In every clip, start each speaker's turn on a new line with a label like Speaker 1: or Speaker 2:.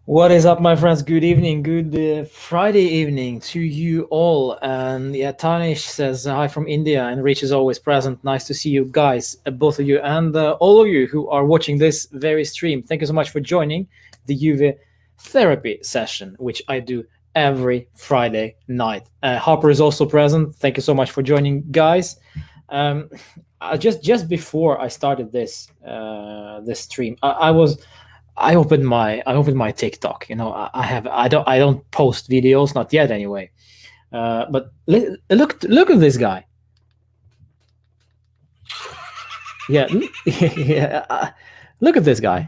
Speaker 1: What is up, my friends? Good evening, good Friday evening to you all. And yeah, Tanish says hi from India, and Rich is always present. Nice to see you guys, both of you, and all of you who are watching this very stream. Thank you so much for joining the Juve therapy session, which I do every Friday night. Harper is also present. Thank you so much for joining, guys. Just before I started this stream, I opened my TikTok. I don't post videos, not yet anyway. But look at this guy. Yeah, yeah. Look at this guy.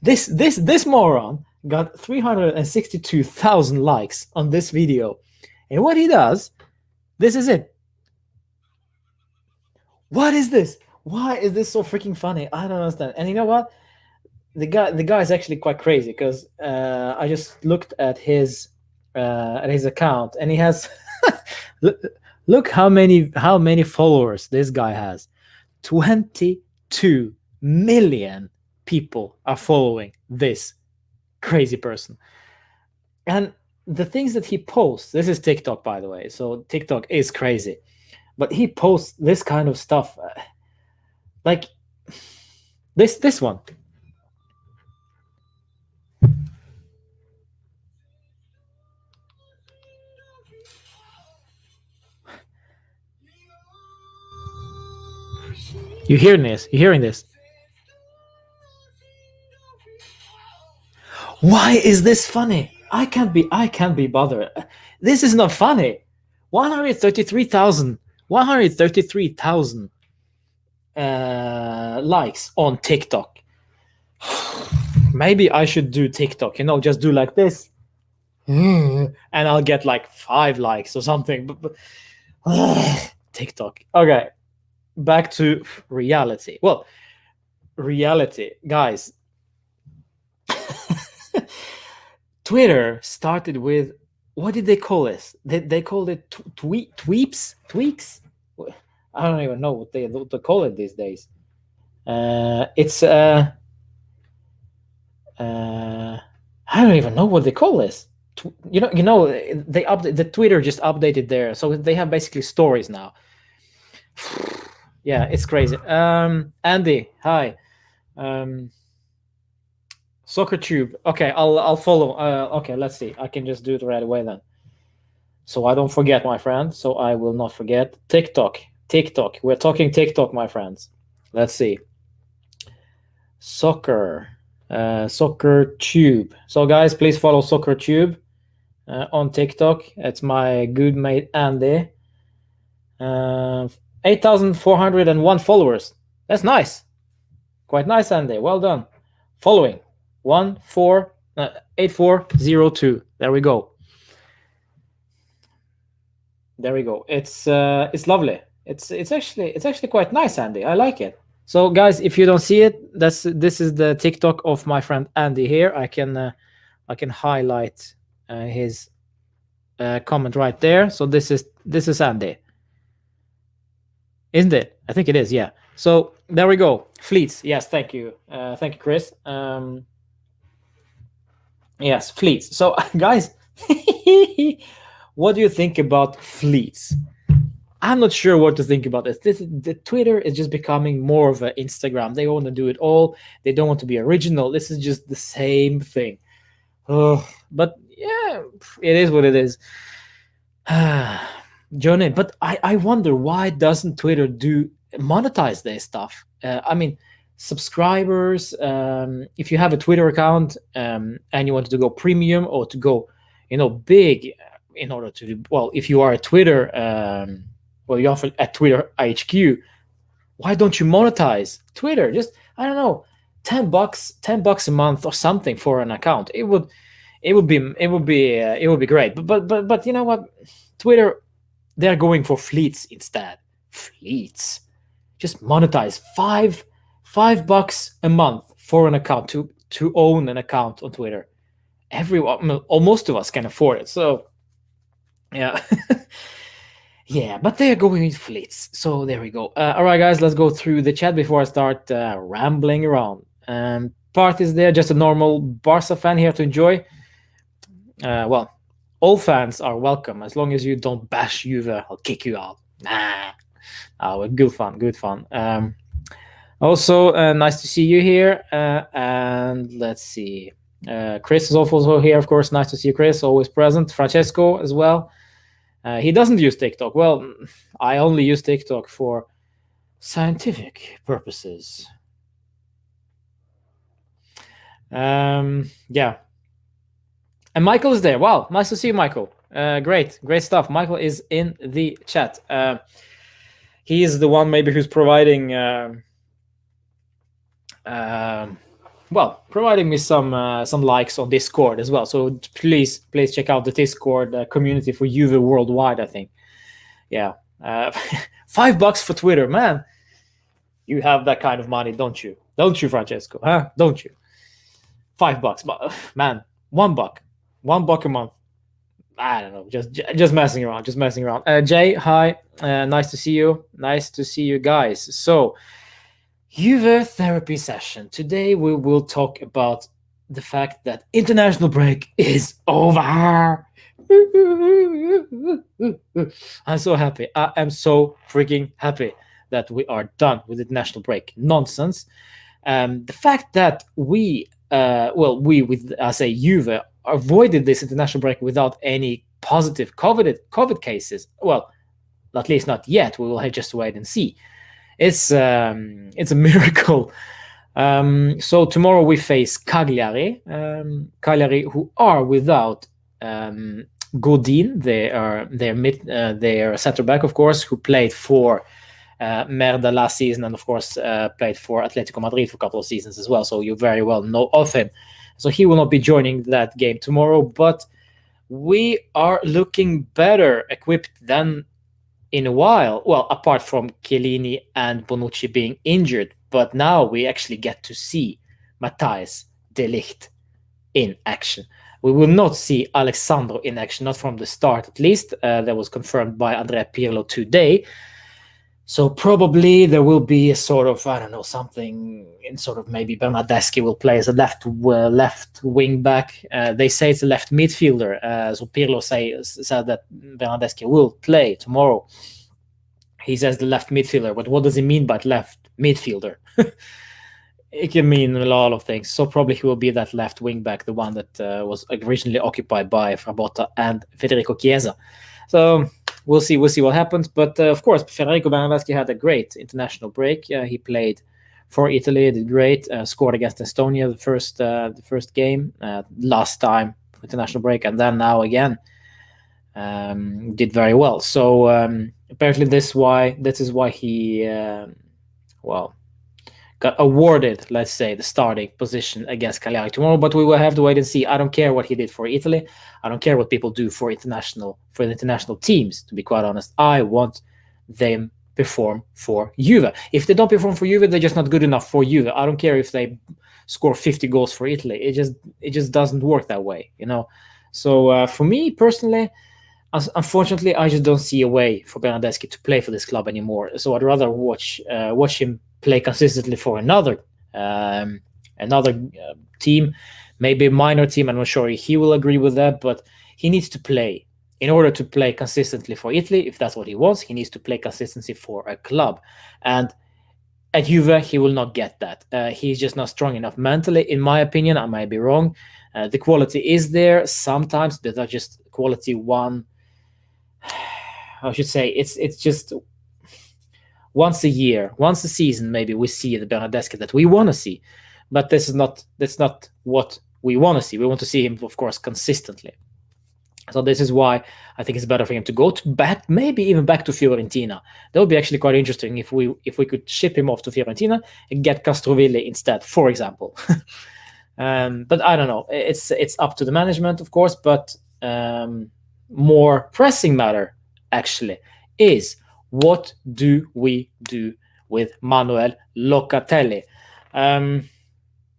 Speaker 1: This moron got 362,000 likes on this video, and what he does, this is it. What is this? Why is this so freaking funny? I don't understand. And you know what? The guy is actually quite crazy because I just looked at his account, and he has look how many followers this guy has. 22 million people are following this crazy person. And the things that he posts, this is TikTok, by the way, so TikTok is crazy, but he posts this kind of stuff, like this one. You hearing this? You hearing this? Why is this funny? I can't be bothered. This is not funny. 133,000 likes on TikTok. Maybe I should do TikTok, just do like this, and I'll get like 5 likes or something. But TikTok. Okay, back to reality. Well, reality, guys. Twitter started with, what did they call this? They called it tweaks. I don't even know what they call it these days. It's I don't even know what they call this. They update the Twitter just updated there, so they have basically stories now. Yeah, it's crazy. Andy, hi. Soccer Tube. Okay, I'll follow. Okay, let's see. I can just do it right away then, so I don't forget, my friend. So I will not forget. TikTok. We're talking TikTok, my friends. Let's see. Soccer Tube. So guys, please follow Soccer Tube on TikTok. It's my good mate Andy. 8,401 followers. That's nice. Quite nice, Andy. Well done. Following 8402. There we go. It's lovely. It's actually quite nice, Andy. I like it. So guys, if you don't see it, this is the TikTok of my friend Andy here. I can highlight his comment right there. So this is Andy, isn't it? I think it is. Yeah. So there we go. Fleets. Yes. Thank you, Chris. Yes, fleets. So guys, what do you think about fleets? I'm not sure what to think about this. The Twitter is just becoming more of an Instagram. They want to do it all. They don't want to be original. This is just the same thing. But yeah, it is what it is. Johnny, but I wonder, why doesn't Twitter monetize their stuff? I mean, subscribers. If you have a Twitter account and you want to go premium or to go, big, in order to do well, if you are a Twitter. You offer at Twitter HQ. Why don't you monetize Twitter? Just, I don't know, $10 a month or something for an account. It would be great. But you know what? Twitter, they're going for fleets instead. Fleets. Just monetize $5 a month for an account to to own an account on Twitter. Everyone, or most of us, can afford it. So, yeah. Yeah, but they're going in fleets. So there we go. All right, guys, let's go through the chat before I start rambling around. Part is there, just a normal Barca fan here to enjoy. Well, all fans are welcome as long as you don't bash Juve. I'll kick you out. Nah. Oh, good fun, good fun. Also, nice to see you here. And let's see. Chris is also here, of course. Nice to see you, Chris. Always present. Francesco as well. He doesn't use TikTok. Well, I only use TikTok for scientific purposes. Yeah. And Michael is there. Wow, nice to see you, Michael. Great stuff. Michael is in the chat. He is the one maybe who's providing, providing me some likes on Discord as well. So please check out the Discord community for Juve worldwide. I think, yeah, $5 for Twitter, man. You have that kind of money, don't you? Don't you, Francesco? Huh? Don't you? $5, man. $1 a month. I don't know, just messing around, Jay, hi, nice to see you, guys. So, Juve therapy session. Today we will talk about the fact that international break is over. I'm so happy. I am so freaking happy that we are done with the international break nonsense. The fact that we with Juve avoided this international break without any positive COVID cases. Well, at least not yet. We will just wait and see. It's a miracle. So tomorrow we face Cagliari. Cagliari, who are without Godin, their center back, of course, who played for Merda last season, and of course played for Atletico Madrid for a couple of seasons as well. So you very well know of him. So he will not be joining that game tomorrow, but we are looking better equipped than in a while. Well, apart from Chiellini and Bonucci being injured, but now we actually get to see Matthijs de Ligt in action. We will not see Alexandro in action, not from the start at least. That was confirmed by Andrea Pirlo today. So probably there will be a sort of, I don't know, something in sort of maybe Bernardeschi will play as a left wing back. They say it's a left midfielder. So Pirlo said that Bernardeschi will play tomorrow. He says the left midfielder, but what does he mean by left midfielder? It can mean a lot of things. So probably he will be that left wing back, the one that was originally occupied by Frabotta and Federico Chiesa. So we'll see what happens. But of course, Federico Bernardeschi had a great international break. He played for Italy, did great, scored against Estonia the first game, last time for international break, and then now again did very well. So apparently this is why he got awarded, let's say, the starting position against Cagliari tomorrow. But we will have to wait and see. I don't care what he did for Italy. I don't care what people do for the international teams, to be quite honest. I want them perform for Juve. If they don't perform for Juve, they're just not good enough for Juve. I don't care if they score 50 goals for Italy. It just doesn't work that way, you know. So for me personally, unfortunately, I just don't see a way for Bernardeschi to play for this club anymore. So I'd rather watch him play consistently for another team, maybe a minor team. I'm not sure he will agree with that, but he needs to play. In order to play consistently for Italy, if that's what he wants, he needs to play consistency for a club. And at Juve, he will not get that. He's just not strong enough mentally, in my opinion. I might be wrong. The quality is there sometimes, but that's just quality one. I should say it's just once a season, maybe we see the Bernardeschi that we want to see, but that's not what we want to see. We want to see him, of course, consistently. So this is why I think it's better for him to go back, maybe even back to Fiorentina. That would be actually quite interesting if we could ship him off to Fiorentina and get Castrovilli instead, for example. But I don't know. It's up to the management, of course. But more pressing matter actually is, what do we do with Manuel Locatelli?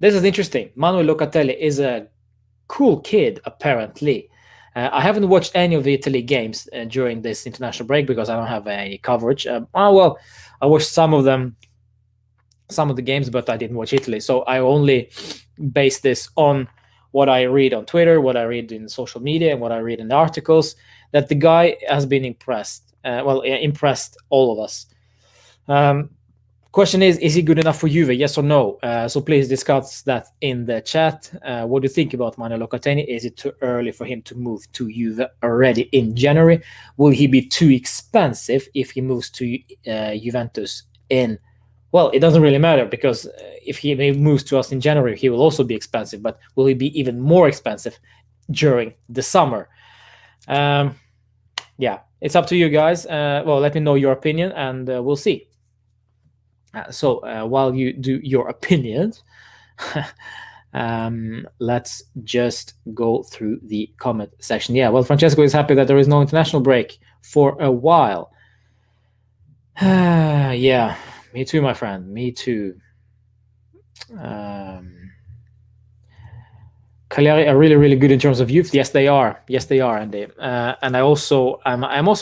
Speaker 1: This is interesting. Manuel Locatelli is a cool kid, apparently. I haven't watched any of the Italy games during this international break because I don't have any coverage. Well, I watched some of them, some of the games, but I didn't watch Italy. So I only base this on what I read on Twitter, what I read in social media, and what I read in the articles. That the guy has been impressed. Impressed all of us. Question is he good enough for Juve? Yes or no? So please discuss that in the chat. What do you think about Manuel Locatelli? Is it too early for him to move to Juve already in January? Will he be too expensive if he moves to Juventus in? Well, it doesn't really matter because if he moves to us in January, he will also be expensive. But will he be even more expensive during the summer? Yeah, it's up to you guys. Well, let me know your opinion, and we'll see. So while you do your opinions, let's just go through the comment section. Yeah, well, Francesco is happy that there is no international break for a while. Yeah, me too, my friend. Me too. Cagliari are really, really good in terms of youth. Yes, they are. Yes, they are, Andy. And I'm also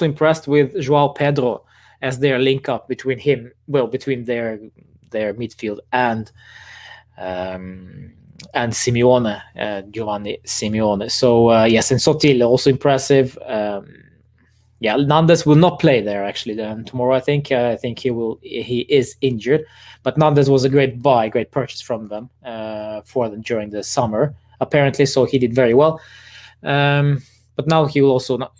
Speaker 1: impressed with João Pedro as their link up between between their midfield and Simeone, Giovanni Simeone. So yes, and Sottil also impressive. Yeah, Nandes will not play there actually tomorrow. I think he is injured, but Nandes was a great purchase from them for them during the summer apparently. So he did very well. But now he will also not.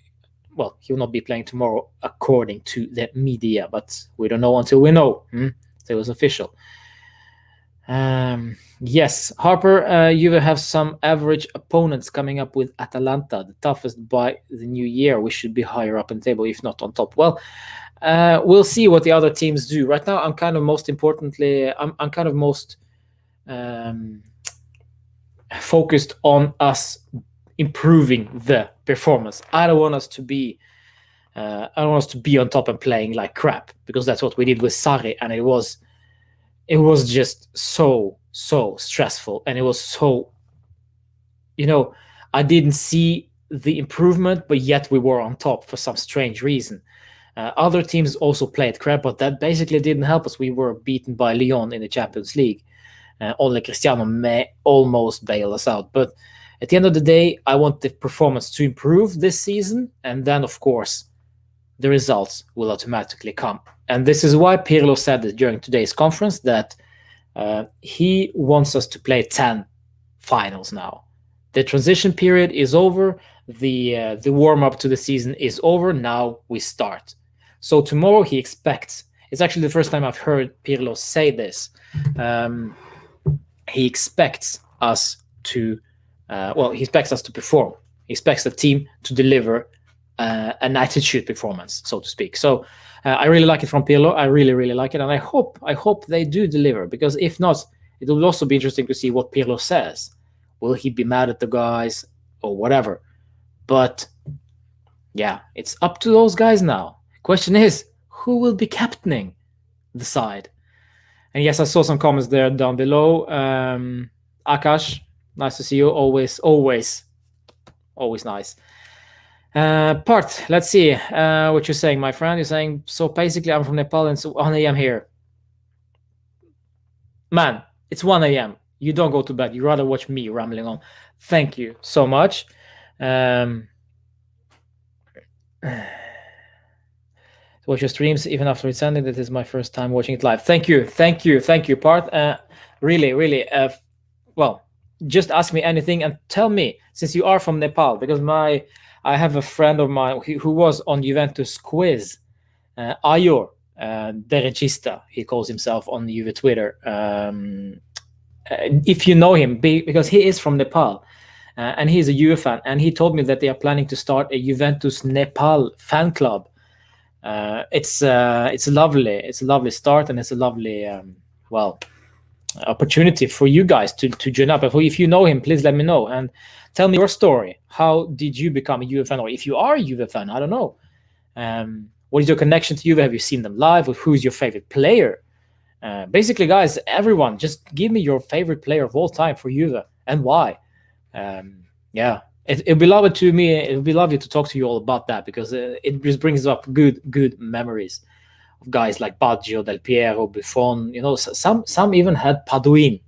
Speaker 1: Well, he will not be playing tomorrow, according to the media, but we don't know until we know. So it was official. Yes, Harper, you will have some average opponents coming up with Atalanta, the toughest by the new year. We should be higher up in the table, if not on top. Well, we'll see what the other teams do. Right now, I'm kind of most focused on us improving the performance. I don't want us to be on top and playing like crap, because that's what we did with Sarri, and it was just so stressful, and it was so, I didn't see the improvement, but yet we were on top for some strange reason. Other teams also played crap, but that basically didn't help us. We were beaten by Lyon in the Champions League. Only Cristiano may almost bail us out, but at the end of the day, I want the performance to improve this season, and then, of course, the results will automatically come. And this is why Pirlo said that during today's conference that he wants us to play 10 finals now. The transition period is over. The warm-up to the season is over. Now we start. So tomorrow he expects, it's actually the first time I've heard Pirlo say this, he expects us to he expects us to perform. He expects the team to deliver an attitude performance, so to speak. So I really like it from Pirlo. I really, really like it, and I hope they do deliver, because if not, it will also be interesting to see what Pirlo says. Will he be mad at the guys or whatever? But yeah, it's up to those guys now. Question is, who will be captaining the side? And yes, I saw some comments there down below. Akash, nice to see you. Always nice. Part, let's see what you're saying, my friend. You're saying, so basically I'm from Nepal and so 1 a.m. here. Man, it's 1 a.m. You don't go to bed. You rather watch me rambling on. Thank you so much. Watch your streams even after it's ended. This is my first time watching it live. Thank you, Part. Really. Well, just ask me anything and tell me, since you are from Nepal, because I have a friend of mine who was on Juventus quiz, Ayor, the regista, he calls himself on Juve Twitter. If you know him, because he is from Nepal, and he's a Juve fan, and he told me that they are planning to start a Juventus Nepal fan club. It's a lovely start, and it's a lovely opportunity for you guys to join up. If you know him, please let me know and tell me your story. How did you become a Juve fan? Or if you are a Juve fan, I don't know. What is your connection to Juve? Have you seen them live? Or who's your favorite player Basically, guys, everyone, just give me your favorite player of all time for Juve and why. Yeah, it'll be lovely to me. It'll be lovely to talk to you all about that, because it just brings up good memories of guys like Baggio, Del Piero, Buffon. Some even had Paduin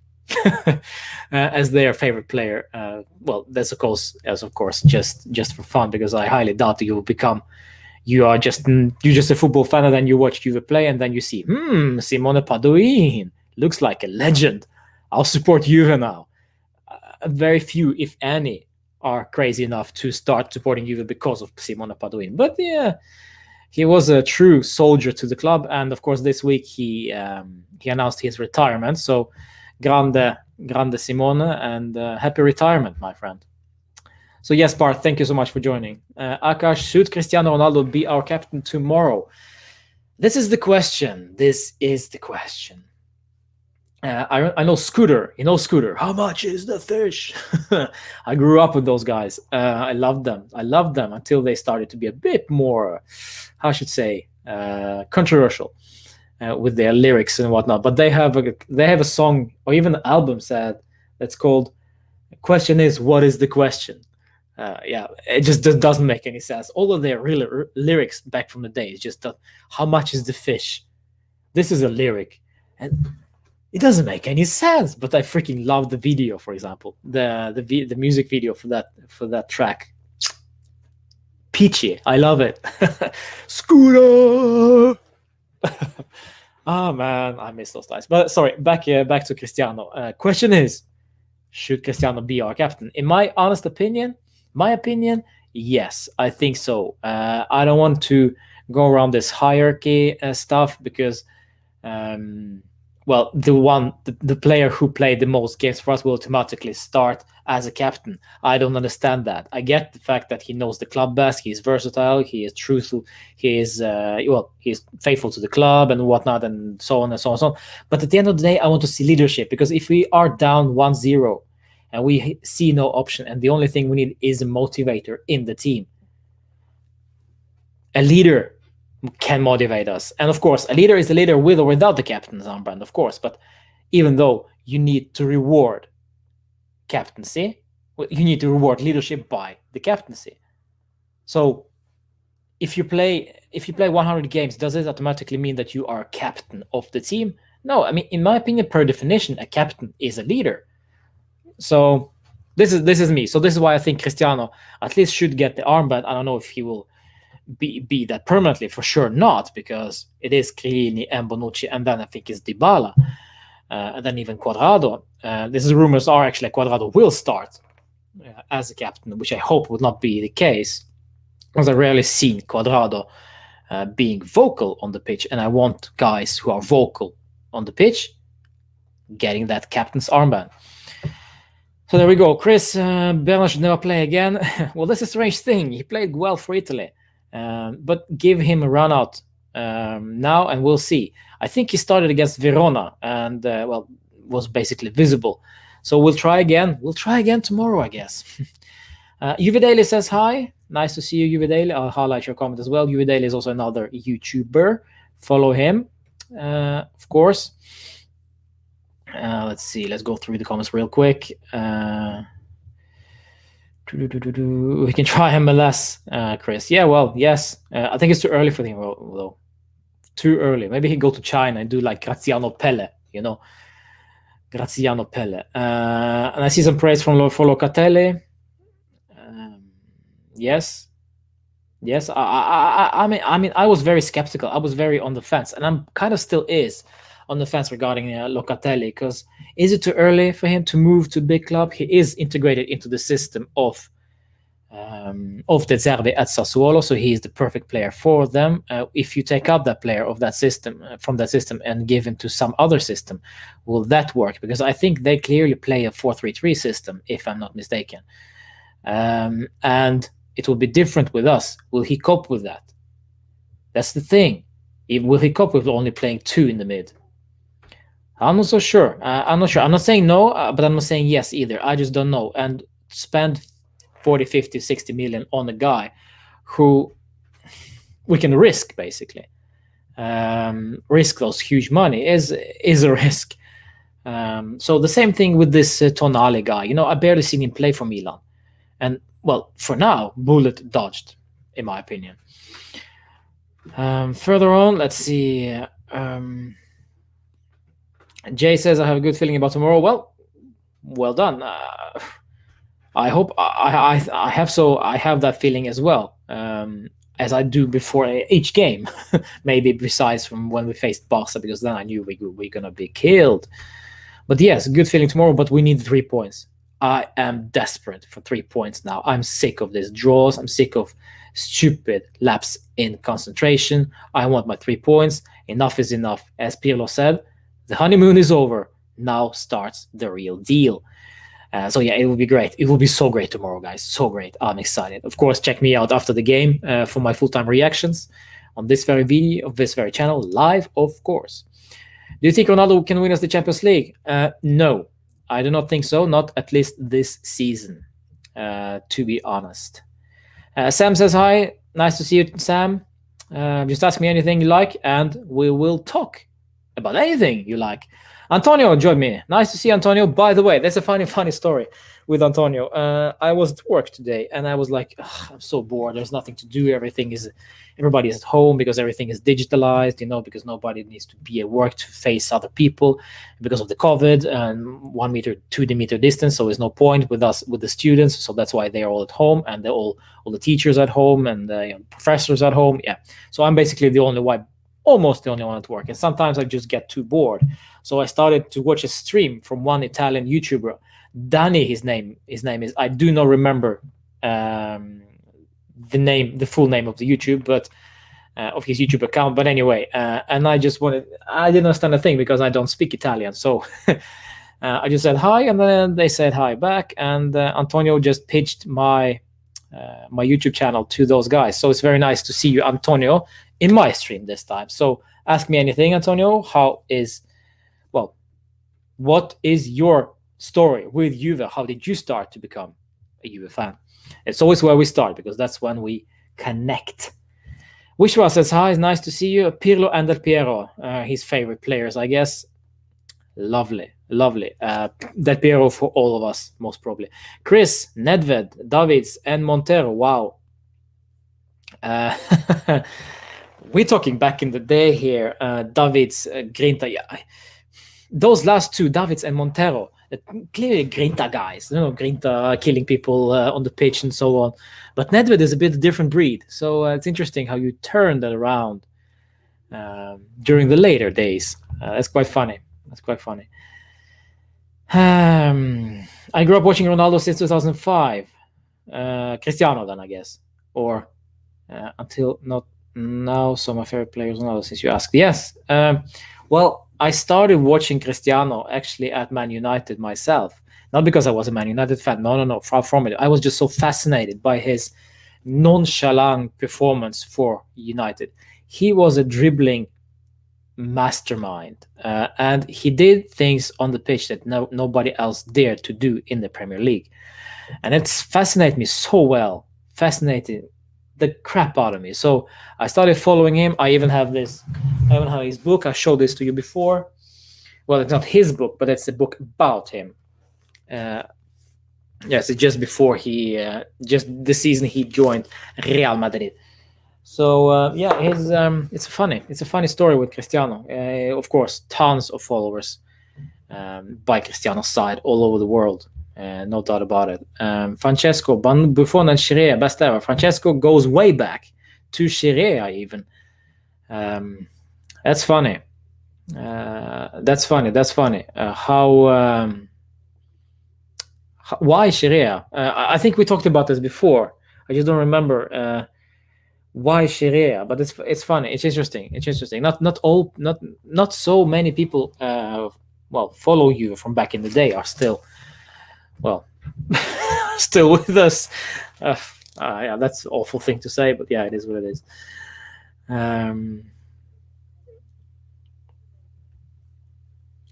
Speaker 1: as their favorite player. Well, that's of course just for fun, because I highly doubt that you're just a football fan, and then you watch Juve play, and then you see, Simone Paduin looks like a legend. I'll support Juve now. Very few, if any, are crazy enough to start supporting Juve because of Simone Paduin. But yeah, he was a true soldier to the club, and of course this week he announced his retirement. So grande Simone, and happy retirement, my friend. So yes, Bart, thank you so much for joining. Akash, should Cristiano Ronaldo be our captain tomorrow? This is the question. I know Scooter. You know Scooter. How much is the fish? I grew up with those guys. I loved them. Until they started to be a bit more, how I should say, controversial with their lyrics and whatnot. But they have a song, or even an album that's called "Question Is What Is the Question." Yeah, it just doesn't make any sense. All of their real lyrics back from the day is just how much is the fish? This is a lyric, and it doesn't make any sense. But I freaking love the video, for example, the music video for that track. Peachy, I love it. Scooter. Oh man, I miss those guys. But sorry, back to Cristiano. Question is, should Cristiano be our captain? In my honest opinion, yes, I think so. I don't want to go around this hierarchy stuff, because, well, the player who played the most games for us will automatically start as a captain. I don't understand that. I get the fact that he knows the club best. He's versatile. He is truthful. He is he's faithful to the club and whatnot, and so on and so on and so on. But at the end of the day, I want to see leadership, because if we are down 1-0 and we see no option, and the only thing we need is a motivator in the team, a leader can motivate us. And of course, a leader is a leader with or without the captain's armband, of course. But even though you need to reward captaincy, you need to reward leadership by the captaincy. So if you play 100 games, does it automatically mean that you are captain of the team? No, I mean, in my opinion, per definition, a captain is a leader. So this is me. So this is why I think Cristiano at least should get the armband. I don't know if he will be that permanently, for sure not, because it is Chiellini and Bonucci, and then I think it's Dybala, and then even Cuadrado. These rumors are actually Cuadrado will start as a captain, which I hope would not be the case, because I rarely seen Cuadrado being vocal on the pitch, and I want guys who are vocal on the pitch getting that captain's armband. So there we go. Chris, Bernard should never play again. Well, that's a strange thing. He played well for Italy, but give him a run out now, and we'll see. I think he started against Verona and was basically visible. So we'll try again. We'll try again tomorrow, I guess. Juve Daily says hi. Nice to see you, Juve Daily. I'll highlight your comment as well. Juve Daily is also another YouTuber. Follow him, of course. Let's see. Let's go through the comments real quick. We can try MLS, Chris. Yeah, well, yes. I think it's too early for him, though. Too early. Maybe he go to China and do like Graziano Pelle, Graziano Pelle. And I see some praise for Locatelli. Yes. I mean, I was very skeptical. I was very on the fence, and I'm kind of still is on the fence regarding Locatelli, because is it too early for him to move to a big club? He is integrated into the system of De Zerbi at Sassuolo, so he is the perfect player for them. If you take out that player of that system from that system and give him to some other system, will that work? Because I think they clearly play a 4-3-3 system, if I'm not mistaken, and it will be different with us. Will he cope with that? That's the thing. Will he cope with only playing two in the mid? I'm not so sure. I'm not sure. I'm not saying no, but I'm not saying yes either. I just don't know. And spend 40, 50, 60 million on a guy who we can risk, basically. risk those huge money is a risk. So the same thing with this Tonali guy. I barely seen him play for Milan, and well, for now, bullet dodged, in my opinion. Further on, let's see. Jay says, I have a good feeling about tomorrow. Well done. I hope I have that feeling as well, as I do before each game. Maybe besides from when we faced Barca, because then I knew we're gonna be killed. But yes, good feeling tomorrow. But we need 3 points. I am desperate for 3 points now. I'm sick of these draws. I'm sick of stupid lapse in concentration. I want my 3 points. Enough is enough. As Pirlo said, the honeymoon is over. Now starts the real deal. So yeah, it will be great. It will be so great tomorrow, guys. So great. I'm excited. Of course, check me out after the game for my full-time reactions on this very video, of this very channel, live, of course. Do you think Ronaldo can win us the Champions League? No, I do not think so. Not at least this season, to be honest. Sam says hi. Nice to see you, Sam. Just ask me anything you like, and we will talk about anything you like. Antonio joined me. Nice to see Antonio. By the way, that's a funny story with Antonio. I was at work today, and I was like, I'm so bored. There's nothing to do. Everybody is at home because everything is digitalized, because nobody needs to be at work to face other people because of the COVID and 1 meter, 2 meter distance. So there's no point with the students. So that's why they're all at home, and all the teachers at home, and professors at home. Yeah. So I'm basically almost the only one at work, and sometimes I just get too bored. So I started to watch a stream from one Italian YouTuber, Danny. His name is. I do not remember the full name of the YouTube, but of his YouTube account. But anyway, and I didn't understand a thing because I don't speak Italian. So I just said hi, and then they said hi back, and Antonio just pitched my YouTube channel to those guys. So it's very nice to see you, Antonio, in my stream this time. So ask me anything, Antonio. What is your story with Juve? How did you start to become a Juve fan? It's always where we start, because that's when we connect. Wishwa says hi. It's nice to see you. Pirlo and Del Piero, his favorite players, I guess. Lovely. Del Piero for all of us, most probably. Chris, Nedved, Davids, and Montero. Wow. We're talking back in the day here. Davids, Grinta. Yeah. Those last two, Davids and Montero, clearly Grinta guys. Grinta killing people on the pitch and so on. But Nedved is a bit different breed. So it's interesting how you turn that around during the later days. That's quite funny. I grew up watching Ronaldo since 2005. Cristiano then, I guess. Or until not now. So my favorite player is Ronaldo, since you asked. Yes. Well, I started watching Cristiano actually at Man United myself. Not because I was a Man United fan. No, far from it. I was just so fascinated by his nonchalant performance for United. He was a dribbling mastermind, and he did things on the pitch that nobody else dared to do in the Premier League. And it's fascinated me so well. Fascinated the crap out of me. So I started following him. I even have his book. I showed this to you before. Well, it's not his book, but it's a book about him. Yes, it's just before just the season he joined Real Madrid. So it's a funny story with Cristiano. Of course, tons of followers by Cristiano's side all over the world. No doubt about it. Francesco, Buffon and Scirea, best ever. Francesco goes way back to Scirea even. That's funny. Why Scirea? I think we talked about this before. I just don't remember why Scirea, but it's funny. It's interesting. Not so many people follow you from back in the day are still still with us. Yeah, that's an awful thing to say, but yeah, it is what it is.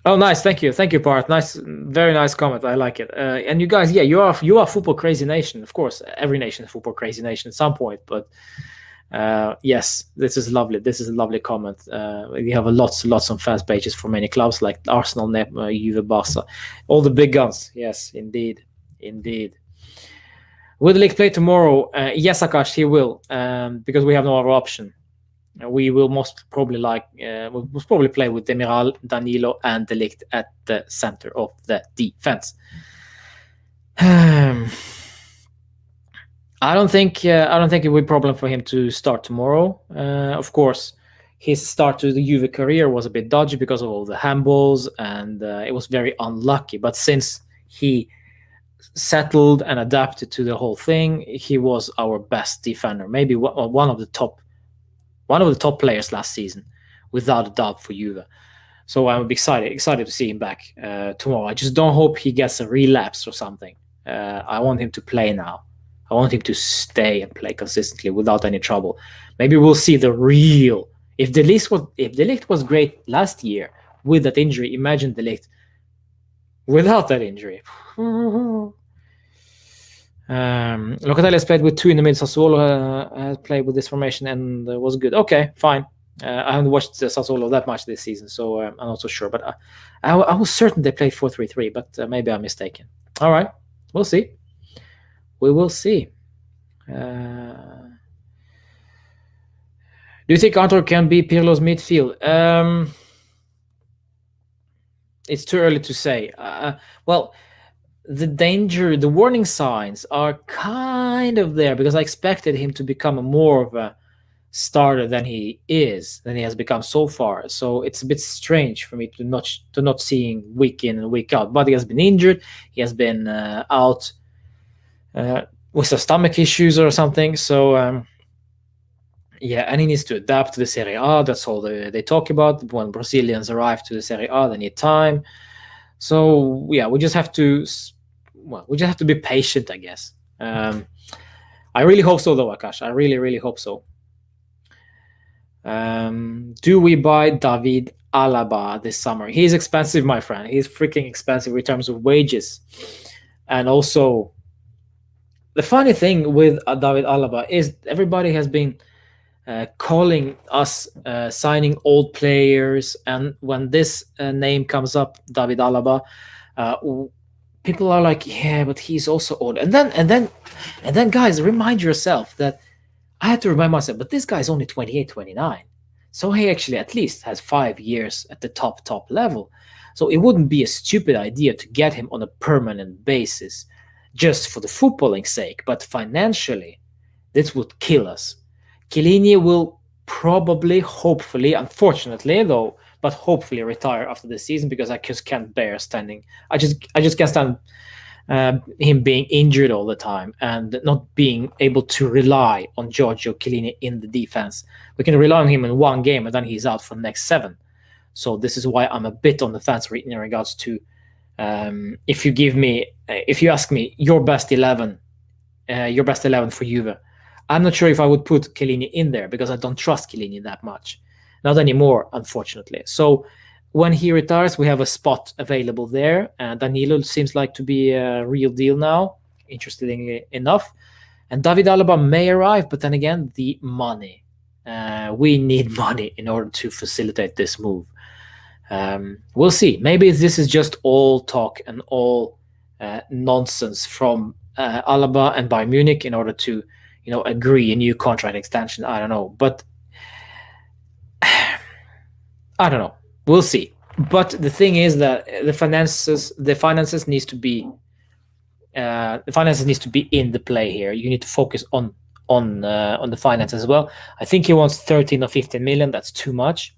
Speaker 1: Oh, nice. Thank you, Part. Nice, very nice comment. I like it. And you guys, yeah, you are football crazy nation. Of course, every nation is football crazy nation at some point. But Yes, this is lovely. This is a lovely comment. We have lots of fans pages for many clubs like Arsenal, Juve, Barca, all the big guns. Yes, indeed, indeed. Will the league play tomorrow? Yes, Akash, he will, because we have no other option. We will most probably we'll most probably play with Demiral, Danilo, and De Ligt at the center of the defense. I don't think it would be a problem for him to start tomorrow. Of course, his start to the Juve career was a bit dodgy because of all the handballs, and it was very unlucky. But since he settled and adapted to the whole thing, he was our best defender, maybe one of the top players last season, without a doubt, for Juve. So I'm excited to see him back tomorrow. I just don't hope he gets a relapse or something. I want him to play now. I want him to stay and play consistently without any trouble. Maybe we'll see the real. If De Ligt was great last year with that injury, imagine De Ligt without that injury. Locatelli has played with two in the mid. Sassuolo has played with this formation and was good. Okay, fine. I haven't watched Sassuolo that much this season, so I'm not so sure. But I was certain they played 4-3-3, but maybe I'm mistaken. All right, we'll see. We will see. Do you think Arthur can be Pirlo's midfield? It's too early to say. Well, the warning signs are kind of there, because I expected him to become more of a starter than he has become so far. So it's a bit strange for me to not seeing week in and week out. But he has been injured. He has been out with some stomach issues or something. So yeah, and he needs to adapt to the Serie A. That's all they talk about. When Brazilians arrive to the Serie A, they need time. So yeah, we just have to be patient, I guess. I really hope so, though, Akash. I really hope so. Do we buy David Alaba this summer? He's expensive, my friend. He's freaking expensive in terms of wages. And also, the funny thing with David Alaba is everybody has been calling us signing old players, and when this name comes up, David Alaba, people are like, yeah, but he's also old. And then guys, remind yourself that I had to remind myself, but this guy's only 28, 29. So he actually at least has 5 years at the top level. So it wouldn't be a stupid idea to get him on a permanent basis just for the footballing sake. But financially, this would kill us. Chiellini will probably, hopefully, unfortunately though, but hopefully retire after this season, because I just can't bear standing. I just can't stand him being injured all the time and not being able to rely on Giorgio Chiellini in the defense. We can rely on him in one game and then he's out for the next 7. So this is why I'm a bit on the fence in regards to if you ask me your best 11 for Juve, I'm not sure if I would put Chiellini in there, because I don't trust Chiellini that much. Not anymore, unfortunately. So when he retires, we have a spot available there. Danilo seems like to be a real deal now, interestingly enough. And David Alaba may arrive, but then again, the money. We need money in order to facilitate this move. We'll see. Maybe this is just all talk and all nonsense from Alaba and Bayern Munich in order to agree a new contract extension. I don't know. But I don't know. We'll see. But the thing is that the finances needs to be in the play here. You need to focus on the finance as well. I think he wants 13 or 15 million. That's too much.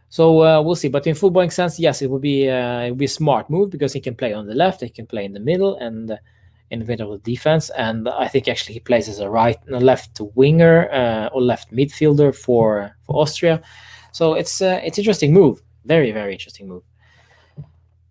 Speaker 1: So we'll see. But in footballing sense, yes, it would be a smart move, because he can play on the left, he can play in the middle, and in the middle of the defense. And I think actually he plays as a left winger or left midfielder for Austria. So it's interesting move. Very, very interesting move.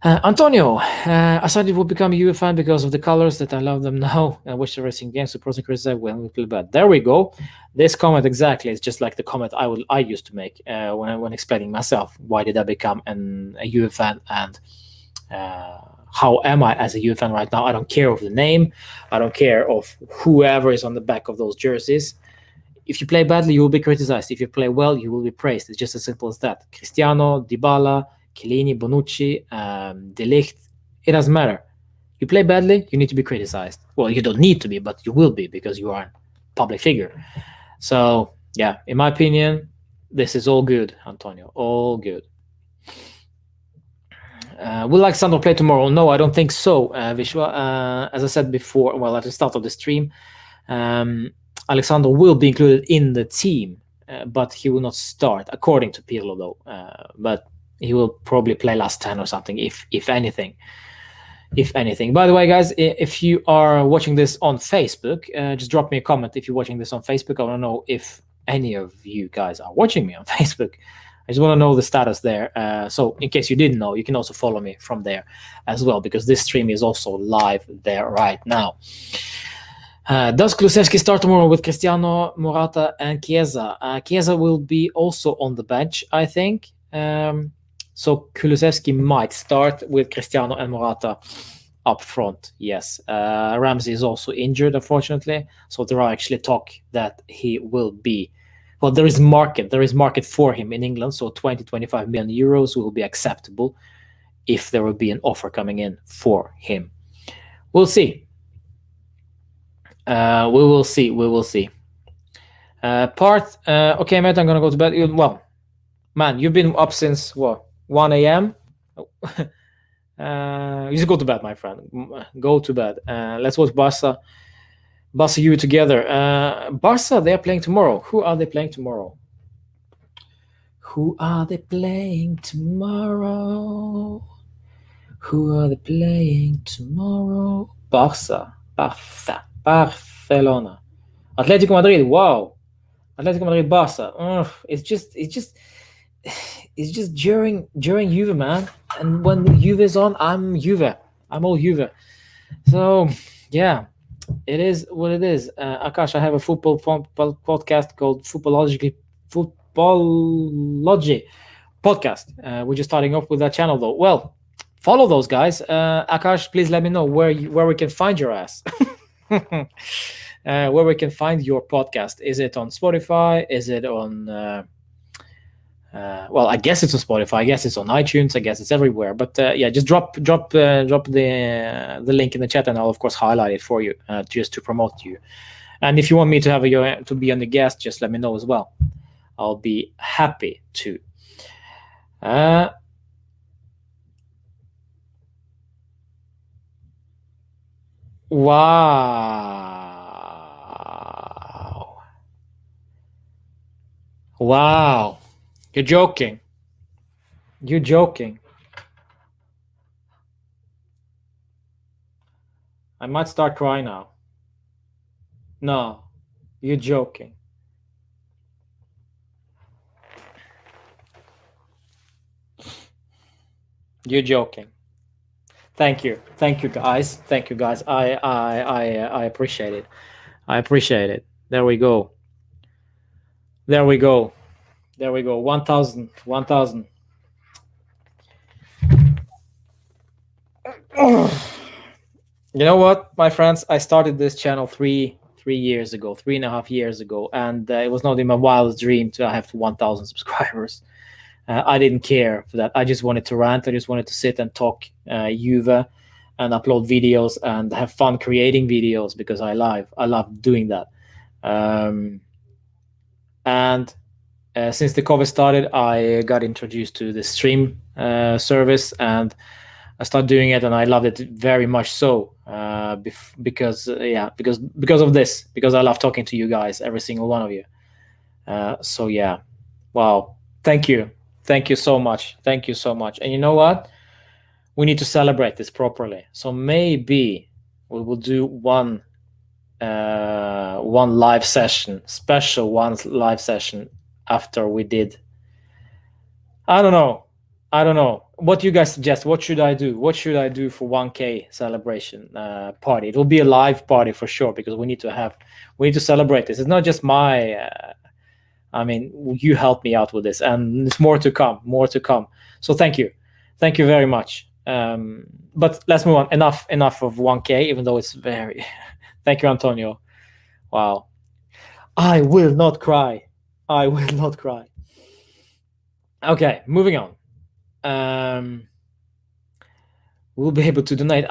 Speaker 1: Antonio, I thought it would become a Juve fan because of the colors, that I love them now and watch the racing games. Suppose and criticize when we play bad. There we go. This comment exactly is just like the comment I used to make when explaining myself. Why did I become a Juve fan, and how am I as a Juve fan right now? I don't care of the name. I don't care of whoever is on the back of those jerseys. if you play badly, you will be criticized. If you play well, you will be praised. It's just as simple as that. Cristiano, Dybala, Chiellini, Bonucci, De Ligt, it doesn't matter. You play badly, you need to be criticized. Well, you don't need to be, but you will be because you are a public figure. So, yeah, in my opinion, this is all good, Antonio. All good. Will Alexander play tomorrow? No, I don't think so, Vishwa. As I said before, well, at the start of the stream, Alexander will be included in the team, but he will not start, according to Pirlo, though. But he will probably play last 10 or something, if anything. If anything. By the way, guys, if you are watching this on Facebook, just drop me a comment if you're watching this on Facebook. I want to know if any of you guys are watching me on Facebook. I just want to know the status there. So in case you didn't know, you can also follow me from there as well, because this stream is also live there right now. Does Kulusevski start tomorrow with Cristiano, Morata, and Chiesa? Chiesa will be also on the bench, I think. So Kulusevski might start with Cristiano and Morata up front, yes. Ramsey is also injured, unfortunately. So there are actually talk that he will be... Well, there is market for him in England. So 20-25 million euros will be acceptable if there will be an offer coming in for him. We'll see. We will see. Okay, mate, I'm going to go to bed. Well, man, you've been up since, what, 1 a.m.? You just go to bed, my friend. Go to bed. Let's watch Barca Juve together. Barca, they are playing tomorrow. Who are they playing tomorrow? Barca. Barcelona. Atletico Madrid. Wow. Atletico Madrid, Barca. It's just during Juve, man. And when Juve is on, I'm Juve. I'm all Juve. So, yeah, it is what it is. Akash, I have a football podcast called Footballogy podcast. We're just starting off with that channel, though. Well, follow those guys. Akash, please let me know where we can find your ass. Where we can find your podcast. Is it on Spotify? Is it on... well, I guess it's on Spotify. I guess it's on iTunes. I guess it's everywhere. But yeah, just drop the link in the chat, and I'll of course highlight it for you, just to promote you. And if you want me to be on the guest, just let me know as well. I'll be happy to. Wow. You're joking. I might start crying now. No, you're joking. You're joking. Thank you, guys. I appreciate it. There we go. 1,000. You know what, my friends? I started this channel 3.5 years ago, and it was not in my wildest dream to have 1,000 subscribers. I didn't care for that. I just wanted to rant. I just wanted to sit and talk Juve and upload videos and have fun creating videos, because I love doing that. And since the COVID started, I got introduced to the stream service, and I started doing it, and I loved it very much. So because of this, because I love talking to you guys, every single one of you. So yeah, wow, thank you so much. And you know what? We need to celebrate this properly. So maybe we will do one live session, special live session after we did. I don't know. What do you guys suggest? What should I do? For 1K celebration party? It will be a live party for sure, because we need to celebrate this. It's not just my. You helped me out with this, and there's more to come. So thank you very much. But let's move on. Enough of 1K, even though it's very. Thank you, Antonio. Wow. I will not cry. I will not cry. Okay, moving on. We'll be able to donate.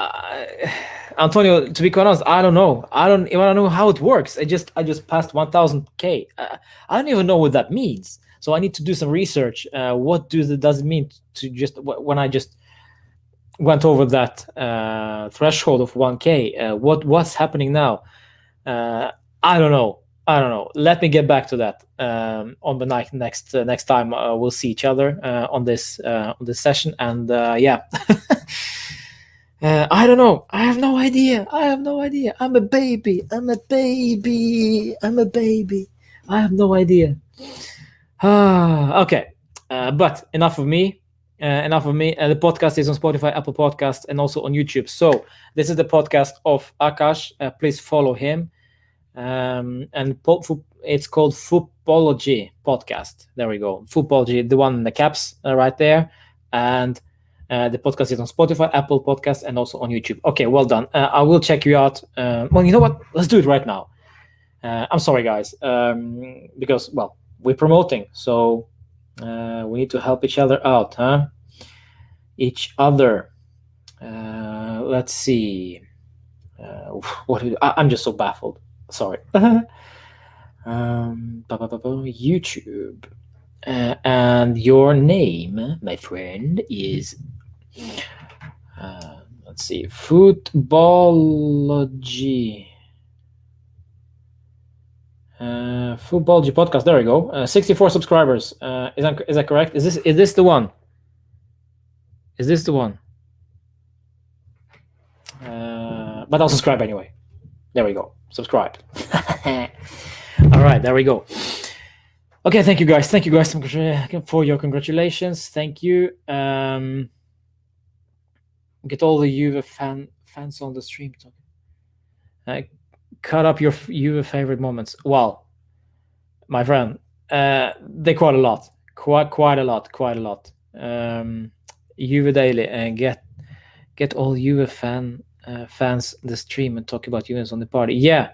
Speaker 1: Antonio, to be quite honest, I don't know. I don't even know how it works. I just passed 1,000K. I don't even know what that means. So I need to do some research. What does it mean to just when I just went over that threshold of 1K? What's happening now? I don't know. I don't know. Let me get back to that on the next time we'll see each other on this session. And yeah, I don't know. I have no idea. I have no idea. I'm a baby. I'm a baby. I'm a baby. I have no idea. Okay, but enough of me. Enough of me. The podcast is on Spotify, Apple Podcasts, and also on YouTube. So this is the podcast of Akash. Please follow him. And it's called Footballogy Podcast. There we go. Footballogy, the one in the caps right there. And the podcast is on Spotify, Apple Podcasts, and also on YouTube. Okay, well done. I will check you out. Well, you know what? Let's do it right now. I'm sorry, guys, because, well, we're promoting, so we need to help each other out, huh? Each other. Let's see. I'm just so baffled. Sorry. YouTube. And your name, my friend, is let's see, Footballogy. Footballogy podcast. There we go. 64 subscribers. Is that correct? Is this the one? Is this the one? But I'll subscribe anyway. There we go. Subscribe. All right, there we go. Okay, thank you guys. Thank you guys for your congratulations. Thank you. Get all the Juve fans on the stream. Cut up your Juve favorite moments. Well, my friend, they quite a lot. Quite a lot. Juve Daily, and get all Juve fans the stream and talk about Juventus on the party. Yeah,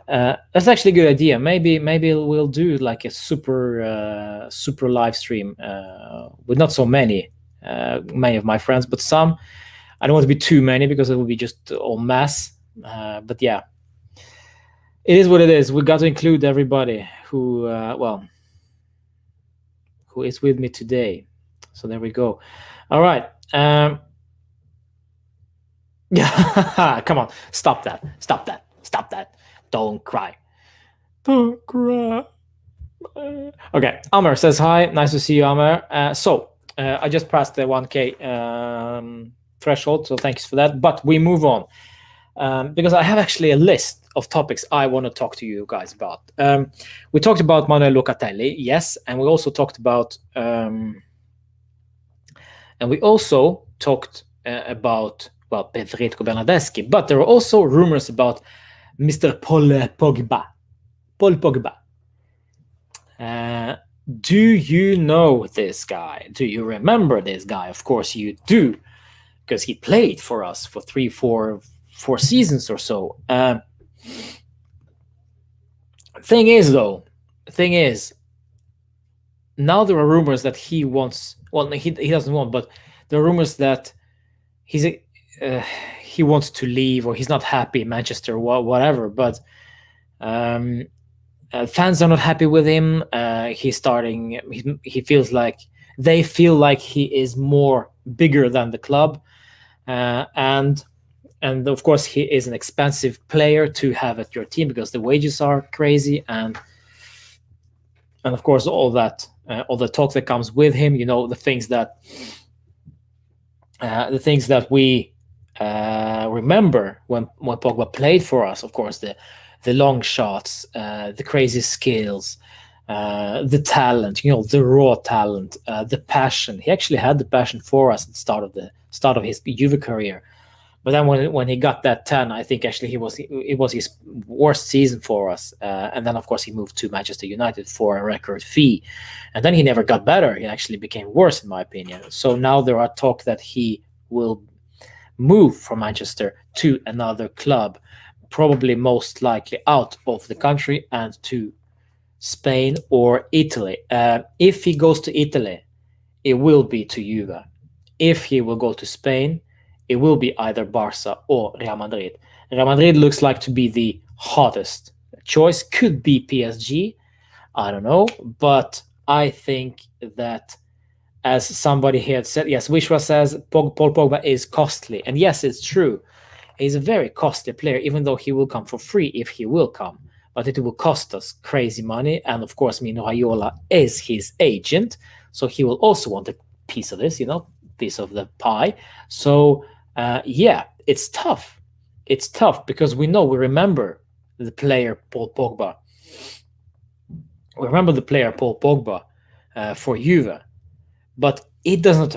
Speaker 1: that's actually a good idea. Maybe we'll do like a super live stream with not so many of my friends, but some. I don't want to be too many because it will be just all mass. But yeah, it is what it is. We got to include everybody who is with me today. So there we go. All right. Yeah, come on. Stop that. Don't cry. Okay, Amer says hi. Nice to see you, Amer. So I just passed the 1K threshold, so thanks for that. But we move on because I have actually a list of topics I want to talk to you guys about. We talked about Manuel Locatelli, yes, and we also talked about Federico Bernardeschi, but there are also rumors about Mr. Paul Pogba. Do you know this guy? Do you remember this guy? Of course you do, because he played for us for 4 seasons or so. Thing is, now there are rumors that he wants. Well, he doesn't want, but there are rumors that he wants to leave, or he's not happy in Manchester, whatever. But fans are not happy with him. He feels like they feel like he is more bigger than the club, and of course he is an expensive player to have at your team because the wages are crazy, and of course all the talk that comes with him. You know, the things that we remember when Pogba played for us. Of course, the long shots, the crazy skills, the talent, the raw talent, the passion. He actually had the passion for us at the start of his Juve career. But then when he got that 10, I think actually it was his worst season for us. And then, of course, he moved to Manchester United for a record fee. And then he never got better. He actually became worse, in my opinion. So now there are talk that he will move from Manchester to another club, probably most likely out of the country, and to Spain, or Italy. If he goes to Italy, it will be to Juve. If he will go to Spain, it will be either Barca or Real Madrid. Real Madrid looks like to be the hottest choice. Could be PSG. I don't know, but I think that, as somebody here said, yes, Wishwa says Paul Pogba is costly, and yes, it's true. He's a very costly player, even though he will come for free if he will come. But it will cost us crazy money. And of course, Mino Raiola is his agent. So he will also want a piece of this, piece of the pie. So, yeah, it's tough. It's tough because we remember the player Paul Pogba. We remember the player Paul Pogba for Juve. But it does not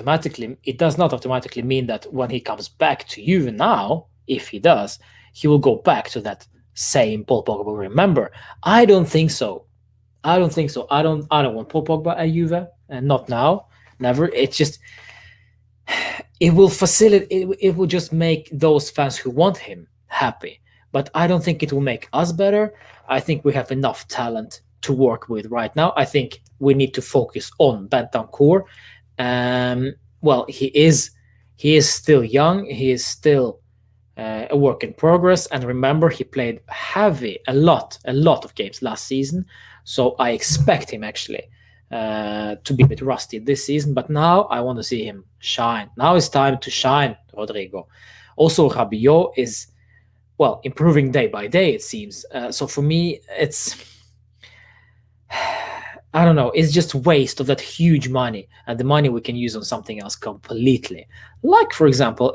Speaker 1: automatically mean that when he comes back to Juve now, if he does, he will go back to that same Paul Pogba. Remember, I don't think so. I don't want Paul Pogba at Juve, and not now, never. It's just it will facilitate. It will just make those fans who want him happy. But I don't think it will make us better. I think we have enough talent to work with right now. I think we need to focus on Bentancur. Well, he is still young. He is still a work in progress. And remember, he played a lot of games last season. So I expect him actually to be a bit rusty this season. But now I want to see him shine. Now it's time to shine, Rodrigo. Also, Rabiot is, well, improving day by day, it seems. So for me, it's, I don't know, it's just waste of that huge money, and the money we can use on something else completely. Like, for example,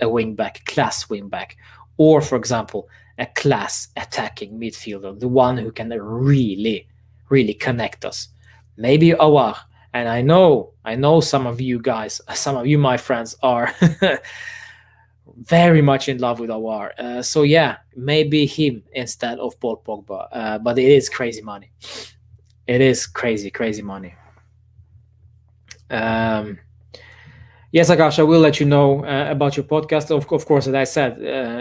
Speaker 1: class wing back, or, for example, a class attacking midfielder, the one who can really, really connect us. Maybe Awar. And I know some of you guys, some of you, my friends, are very much in love with Awar. So yeah, maybe him instead of Paul Pogba. But it is crazy money. It is crazy money. Yes, Akash, I will let you know about your podcast. Of course, as I said,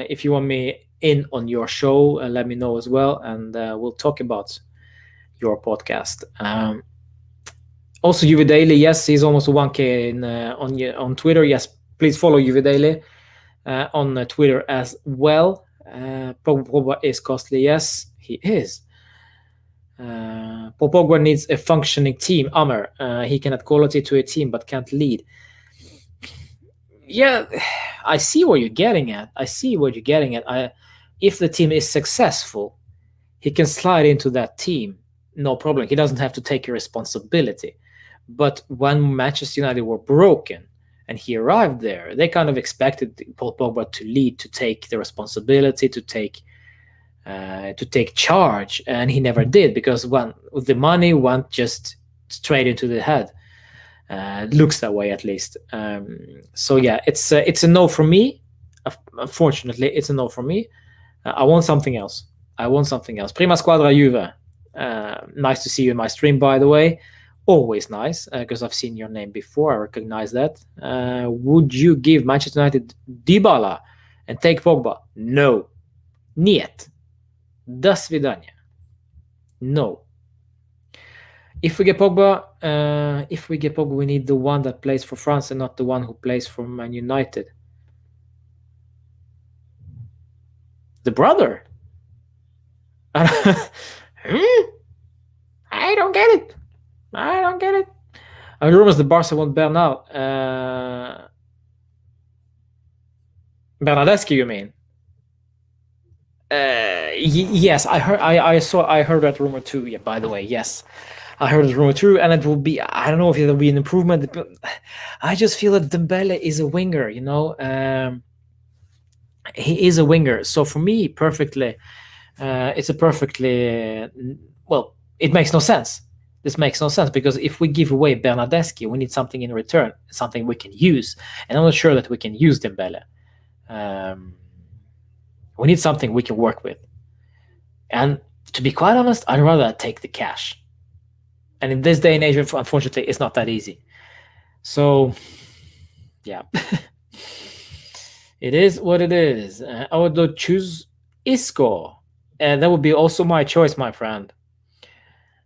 Speaker 1: if you want me in on your show, let me know as well, and we'll talk about your podcast. Also, Juve Daily, yes, he's almost 1K on Twitter. Yes, please follow Juve Daily on Twitter as well. Pogba is costly. Yes, he is. Paul Pogba needs a functioning team. Amer, he can add quality to a team but can't lead. Yeah, I see what you're getting at. If the team is successful, he can slide into that team, no problem. He doesn't have to take a responsibility. But when Manchester United were broken and he arrived there, they kind of expected Paul Pogba to lead, to take the responsibility, to take charge, and he never did, because the money went just straight into the head. Looks that way, at least. So yeah, it's a no from me. Unfortunately, it's a no from me. I want something else. Prima Squadra Juve. Nice to see you in my stream, by the way. Always nice, because I've seen your name before. I recognize that. Would you give Manchester United Dybala and take Pogba? No. Niet. До свидания. No. If we get Pogba, we need the one that plays for France and not the one who plays for Man United. The brother? I don't get it. Rumors the Barca want Bernal. Bernadeschi, you mean? Yes, I heard that rumor too. Yeah, by the way, yes, I heard that rumor too, and it will be, I don't know if it'll be an improvement. I just feel that Dembele is a winger, he is a winger. So for me, it makes no sense. This makes no sense, because if we give away Bernadeschi, we need something in return, something we can use, and I'm not sure that we can use Dembele. We need something we can work with. And to be quite honest, I'd rather take the cash. And in this day and age, unfortunately, it's not that easy. So, yeah. It is what it is. I would choose Isco. And that would be also my choice, my friend.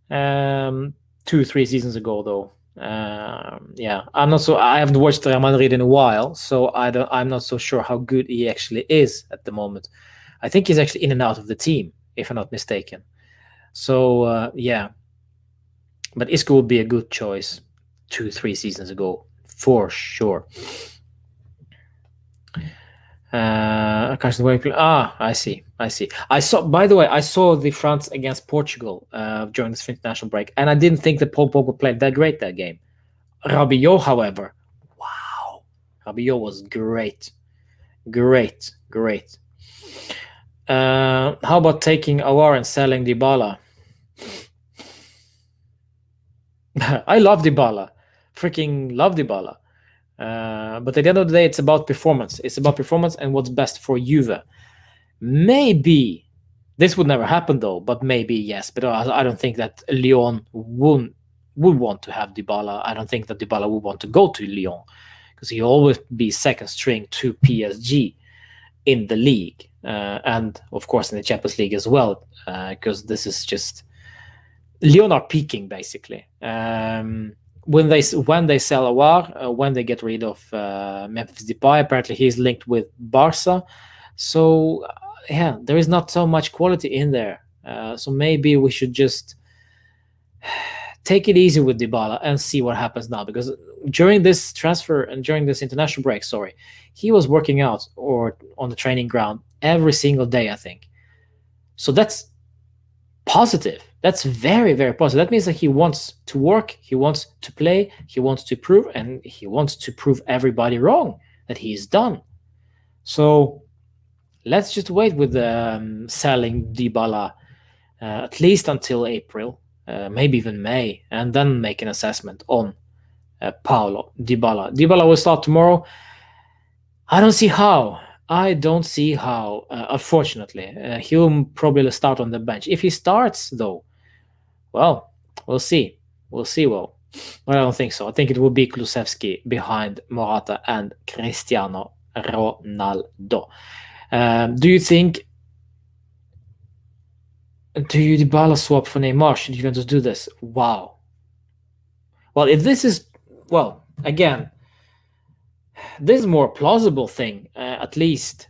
Speaker 1: um, 2 3 seasons ago though. Yeah, I'm not so. I haven't watched Real Madrid in a while, so I'm not so sure how good he actually is at the moment. I think he's actually in and out of the team, if I'm not mistaken. So yeah, but Isco would be a good choice 2 3 seasons ago for sure. I see. I see. I saw. By the way, I saw the France against Portugal during this international break, and I didn't think that Pogba played that great that game. Rabiot, however, wow, Rabiot was great, great. How about taking Awar and selling Dybala? I love Dybala, freaking love Dybala. But at the end of the day, it's about performance. It's about performance and what's best for Juve. Maybe this would never happen though, but maybe yes. But I don't think that Lyon would want to have Dybala. I don't think that Dybala would want to go to Lyon because he'll always be second string to PSG in the league and of course in the Champions League as well. Because this is just Lyon are peaking basically. When they sell Awar, when they get rid of Memphis Depay, apparently he's linked with Barca. So yeah, there is not so much quality in there. So maybe we should just take it easy with Dybala and see what happens now. Because during this transfer and during this international break, sorry, he was working out or on the training ground every single day, I think. So that's positive. That's very, very positive. That means that he wants to work, he wants to play, he wants to prove, and he wants to prove everybody wrong that he is done. So let's just wait with selling Dybala at least until April, maybe even May, and then make an assessment on Paulo Dybala. Dybala will start tomorrow. I don't see how. Unfortunately, he'll probably start on the bench. If he starts, though, well, we'll see. Well, but I don't think so. I think it will be Kulusevski behind Morata and Cristiano Ronaldo. Do you think? Do you Dybala swap for Neymar? Should Juventus do this? Wow. Well, if this is again, this is a more plausible thing, at least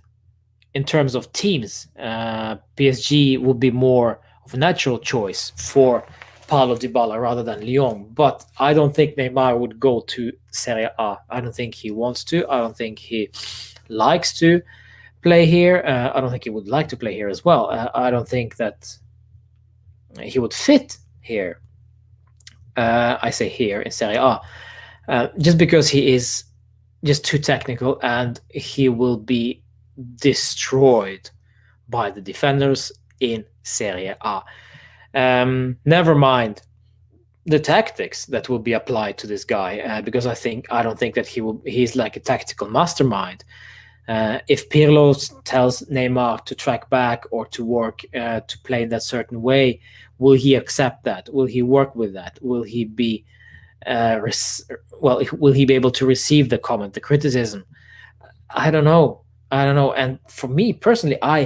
Speaker 1: in terms of teams. PSG would be more of a natural choice for Paulo Dybala rather than Lyon. But I don't think Neymar would go to Serie A. I don't think he wants to. I don't think he likes to play here. I don't think he would like to play here as well. I don't think that he would fit here. I say here in Serie A. Just because he is just too technical and he will be destroyed by the defenders in Serie A. Never mind the tactics that will be applied to this guy, because I don't think that he's like a tactical mastermind. If Pirlo tells Neymar to track back or to work to play in that certain way, will he accept that? Will he work with that? Will he be will he be able to receive the comment, the criticism? I don't know. And for me personally, I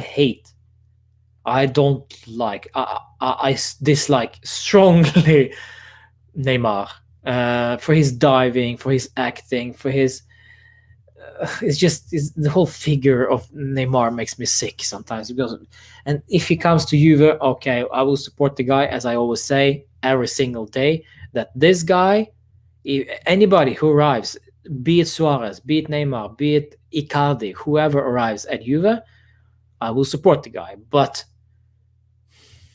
Speaker 1: dislike strongly Neymar for his diving, for his acting, for his. The whole figure of Neymar makes me sick sometimes. And if he comes to Juve, okay, I will support the guy, as I always say every single day. That this guy, anybody who arrives, be it Suarez, be it Neymar, be it Icardi, whoever arrives at Juve, I will support the guy. But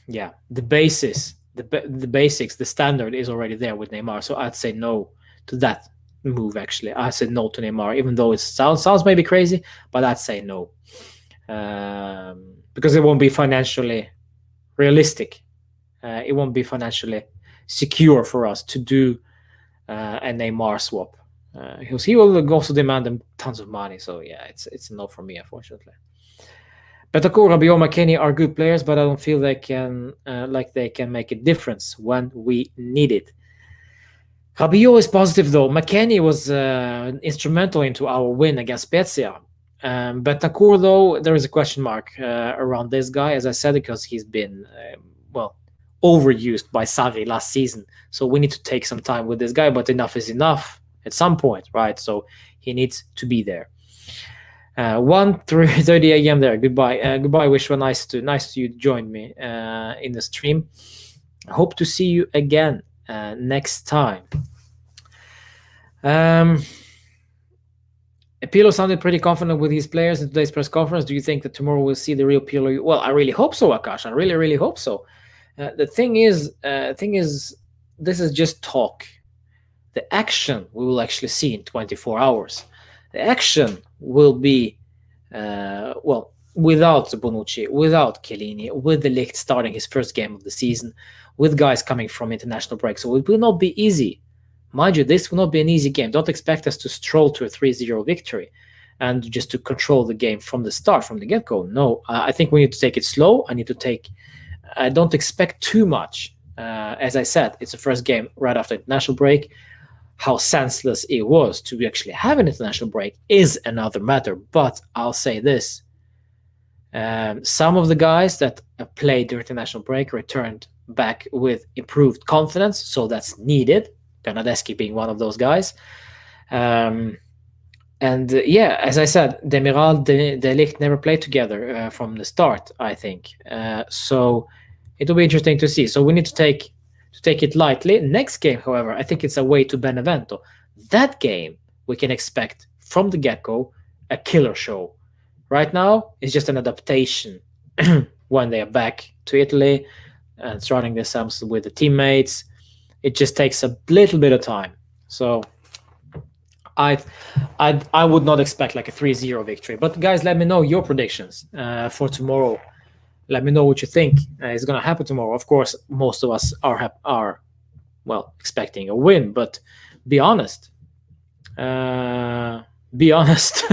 Speaker 1: yeah, the basics, the standard is already there with Neymar. So I'd say no to that move. Actually, I said no to Neymar, even though it sounds maybe crazy, but I'd say no, because it won't be financially realistic. It won't be financially secure for us to do a Neymar swap, because he will also demand them tons of money. So yeah, it's a no for me, unfortunately. Bentancur, Rabiot, McKennie are good players, but I don't feel they can make a difference when we need it. Rabiot is positive though. McKennie was instrumental into our win against Spezia. Bentancur, though, there is a question mark around this guy, as I said, because he's been overused by Sarri last season. So we need to take some time with this guy, but enough is enough at some point, right? So he needs to be there. 1:30 a.m. there. Goodbye, goodbye. Wishwa, nice to you join me in the stream. Hope to see you again next time. Pirlo sounded pretty confident with his players in today's press conference. Do you think that tomorrow we'll see the real Pirlo? Well, I really hope so, Akash. I really, really hope so. The thing is, this is just talk. The action we will actually see in 24 hours. The action will be, without Bonucci, without Chiellini, with the Ligt starting his first game of the season, with guys coming from international break. So it will not be easy. Mind you, this will not be an easy game. Don't expect us to stroll to a 3-0 victory and just to control the game from the start, from the get-go. No, I think we need to take it slow. I don't expect too much. As I said, it's the first game right after international break. How senseless it was to actually have an international break is another matter. But I'll say this. Some of the guys that played the international break returned back with improved confidence, so that's needed. Bernardeschi being one of those guys. As I said, Demiral, De Ligt never played together from the start, I think. So it'll be interesting to see. So we need to take it lightly. Next game, however, I think it's away to Benevento. That game, we can expect from the get-go a killer show. Right now, it's just an adaptation when they are back to Italy and starting themselves with the teammates. It just takes a little bit of time. So I would not expect like a 3-0 victory. But guys, let me know your predictions for tomorrow. Let me know what you think is going to happen tomorrow. Of course, most of us are expecting a win, but be honest. Be honest.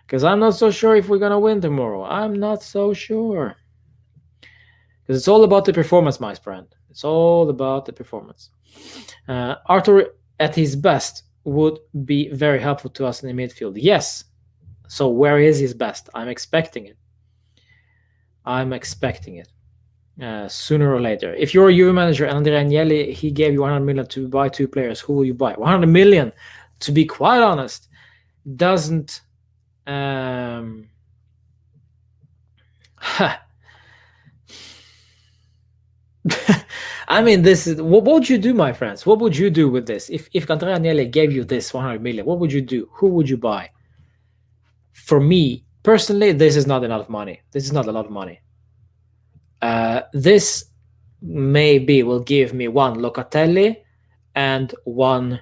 Speaker 1: Because I'm not so sure if we're going to win tomorrow. I'm not so sure. Because it's all about the performance, my friend. It's all about the performance. Arthur, at his best, would be very helpful to us in the midfield. Yes. So where is his best? I'm expecting it. Sooner or later. If you're a Juve manager and Andrea Agnelli, he gave you 100 million to buy 2 players, who will you buy? 100 million, to be quite honest, doesn't... I mean, this is what would you do, my friends? What would you do with this? If Andrea Agnelli gave you this 100 million, what would you do? Who would you buy? For me, personally, this is not enough money. This is not a lot of money. This maybe will give me 1 Locatelli and 1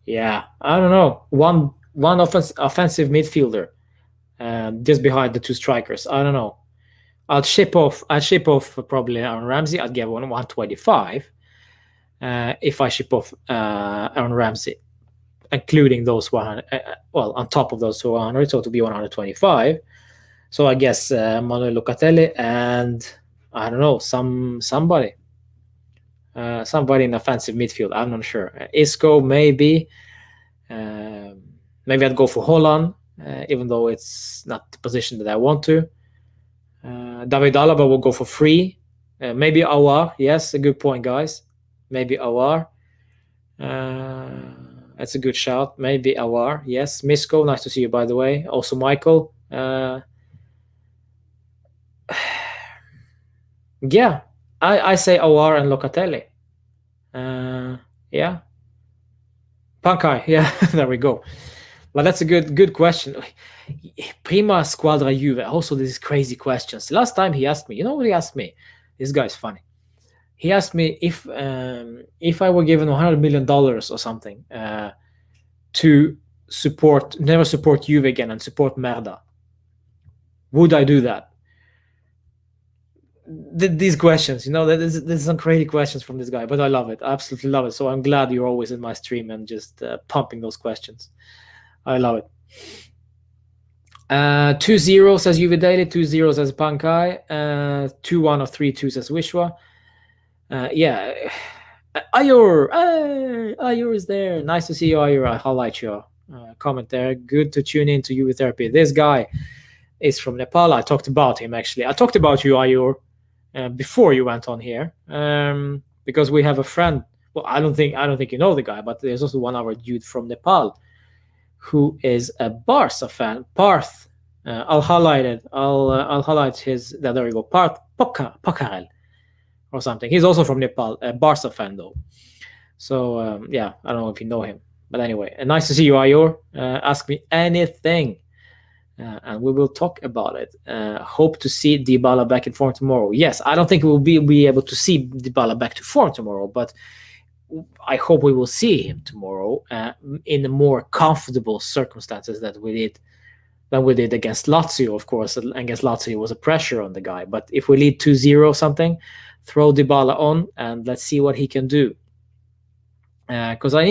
Speaker 1: I don't know, one offensive midfielder, just behind the 2 strikers. I don't know. I'll ship off probably Aaron Ramsey. I'd give 125 if I ship off Aaron Ramsey, including those 100. On top of those 200, so to be 125. So I guess Manuel Locatelli and I don't know, somebody in offensive midfield. I'm not sure. Isco maybe. Maybe I'd go for Holland, even though it's not the position that I want to. David Alaba will go for free. Maybe Aouar. Yes, a good point, guys. Maybe Aouar. That's a good shout. Maybe Aouar. Yes. Misco, nice to see you, by the way. Also Michael. Yeah. I say Aouar and Locatelli. Yeah. Pankai. Yeah, there we go. But that's a good question. Prima Squadra Juve. Also, these crazy questions. Last time he asked me, you know what he asked me? This guy's funny. He asked me if I were given $100 million or something to never support Juve again and support Merda, would I do that? These questions, there's some crazy questions from this guy, but I love it. I absolutely love it. So I'm glad you're always in my stream and just pumping those questions. I love it. 2-0 says Juve Daily, 2-0 says Pankai, 2-1 or 3-2 says Wishwa. Yeah. Ayur is there. Nice to see you, Ayur. I highlight your comment there. Good to tune in to Juve Therapy. This guy, is from Nepal. I talked about him actually. I talked about you, Ayur, before you went on here, because we have a friend. Well, I don't think you know the guy, but there's also one other dude from Nepal who is a Barca fan. Parth. I'll highlight it. I'll highlight his. There we go. Parth Pokarel or something. He's also from Nepal. A Barca fan though. So yeah, I don't know if you know him, but anyway, nice to see you, Ayur. Ask me anything, and we will talk about it. Hope to see Dybala back in form tomorrow. Yes, I don't think we'll be able to see Dybala back to form tomorrow, but I hope we will see him tomorrow in more comfortable circumstances than we did against Lazio. Of course, against Lazio was a pressure on the guy, but if we lead 2-0 something, throw Dybala on and let's see what he can do. Because I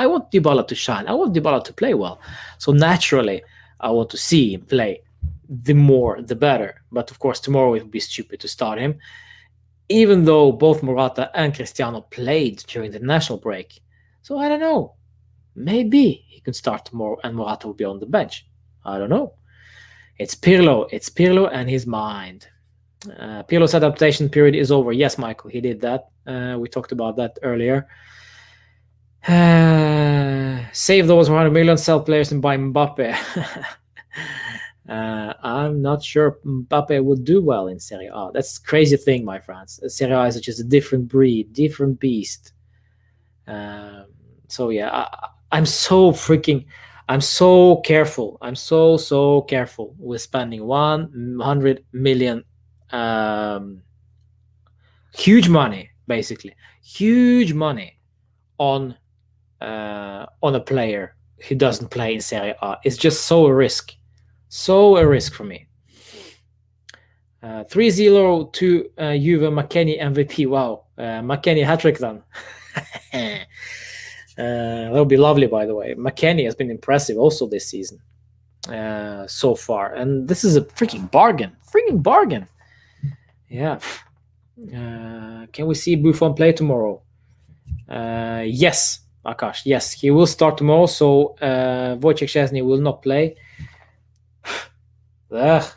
Speaker 1: want Dybala to shine. I want Dybala to play well. So naturally, I want to see him play. The more, the better. But of course, tomorrow it would be stupid to start him. Even though both Morata and Cristiano played during the national break. So I don't know. Maybe he can start tomorrow and Morata will be on the bench. I don't know. It's Pirlo. It's Pirlo and his mind. Pirlo's adaptation period is over. Yes, Michael, he did that. We talked about that earlier. Save those 100 million, sell players and buy Mbappe. I'm not sure Mbappe would do well in Serie A. That's a crazy thing, my friends. Serie A is just a different breed, different beast. So yeah, I'm so careful. I'm so careful with spending 100 million, huge money, basically, huge money on a player who doesn't play in Serie A. It's just so a risk for me. 3-0 to Juve, McKennie MVP. Wow, McKennie hat-trick done. That'll be lovely, by the way. McKennie has been impressive also this season so far, and this is a freaking bargain. Yeah. Can we see Buffon play tomorrow? Yes, Akash. Yes, he will start tomorrow. So Wojciech Szczesny will not play. Wojciech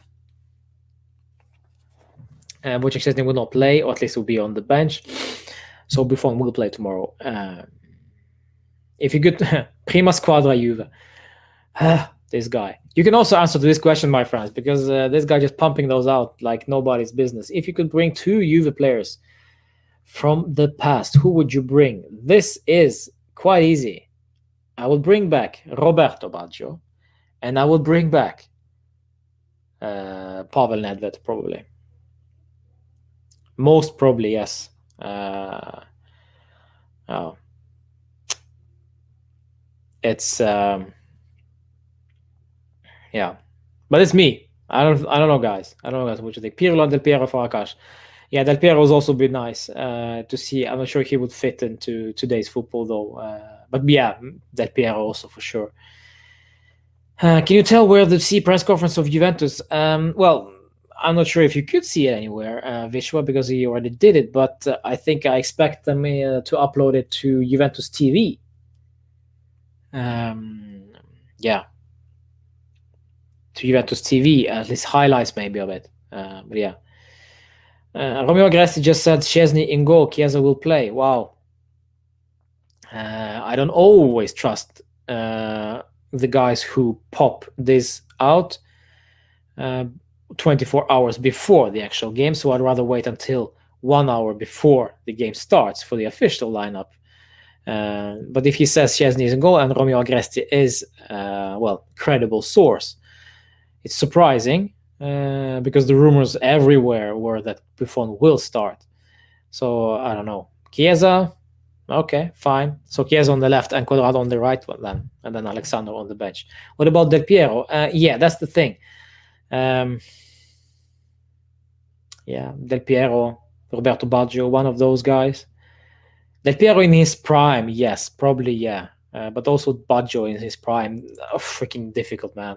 Speaker 1: Szczesny will not play, or at least will be on the bench. So Buffon will play tomorrow. If you could, prima squadra Juve. This guy. You can also answer to this question, my friends, because this guy just pumping those out like nobody's business. If you could bring 2 Juve players from the past, who would you bring? This is quite easy. I will bring back Roberto Baggio, and I will bring back Pavel Nedved, probably. Most probably, yes. It's yeah, but it's me. I don't know, guys. I don't know, guys, what you think. Pirlo and Del Piero for Akash. Yeah, Del Piero has also been nice to see. I'm not sure he would fit into today's football though. But yeah, Del Piero also for sure. Can you tell where the press conference of Juventus? Well, I'm not sure if you could see it anywhere, Vishwa, because he already did it. But I think I expect them to upload it to Juventus TV. Yeah, to Juventus TV, at least highlights maybe of it. But yeah. Romeo Agresti just said Szczesny in goal, Chiesa will play. Wow. I don't always trust the guys who pop this out 24 hours before the actual game, so I'd rather wait until 1 hour before the game starts for the official lineup. But if he says Szczesny is in goal and Romeo Agresti is, credible source, it's surprising. Because the rumors everywhere were that Buffon will start. So I don't know. Chiesa, okay, fine. So Chiesa on the left and Cuadrado on the right one then, and then Alexander on the bench. What about Del Piero? Yeah, that's the thing. Yeah, Del Piero, Roberto Baggio, one of those guys. Del Piero in his prime, yes, probably, yeah. But also Baggio in his prime. Freaking difficult, man.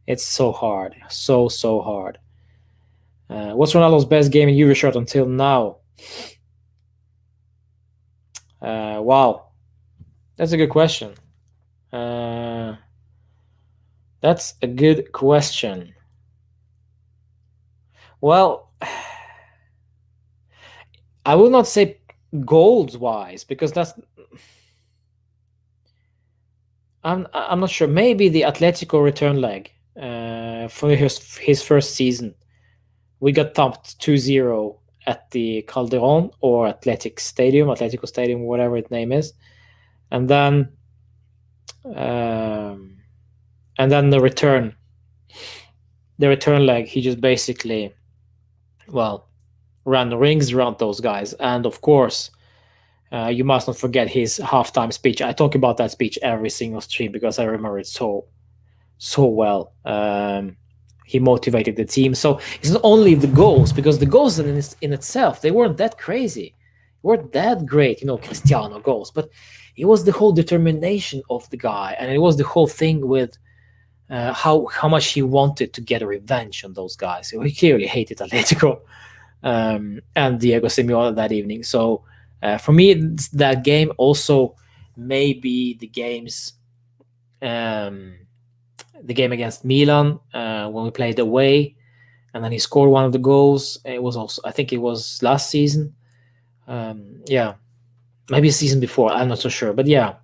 Speaker 1: It's so hard. So hard. What's Ronaldo's best game in Juve shirt until now? Wow. That's a good question. That's a good question. Well, I will not say goals wise because I'm not sure. Maybe the Atletico return leg for his first season. We got thumped 2-0 at the Calderon or Atletico Stadium, whatever its name is, and then um, the return leg, he just basically, well, ran the rings around those guys, and of course, you must not forget his halftime speech. I talk about that speech every single stream because I remember it so well. He motivated the team. So it's not only the goals, because the goals in itself, they weren't that crazy, weren't that great, Cristiano goals, but it was the whole determination of the guy, and it was the whole thing with how much he wanted to get a revenge on those guys. He clearly hated Atletico and Diego Simeone that evening. So for me, it's that game also maybe the game against Milan when we played away, and then he scored one of the goals. It was also, I think it was last season. Yeah, maybe a season before. I'm not so sure, but yeah,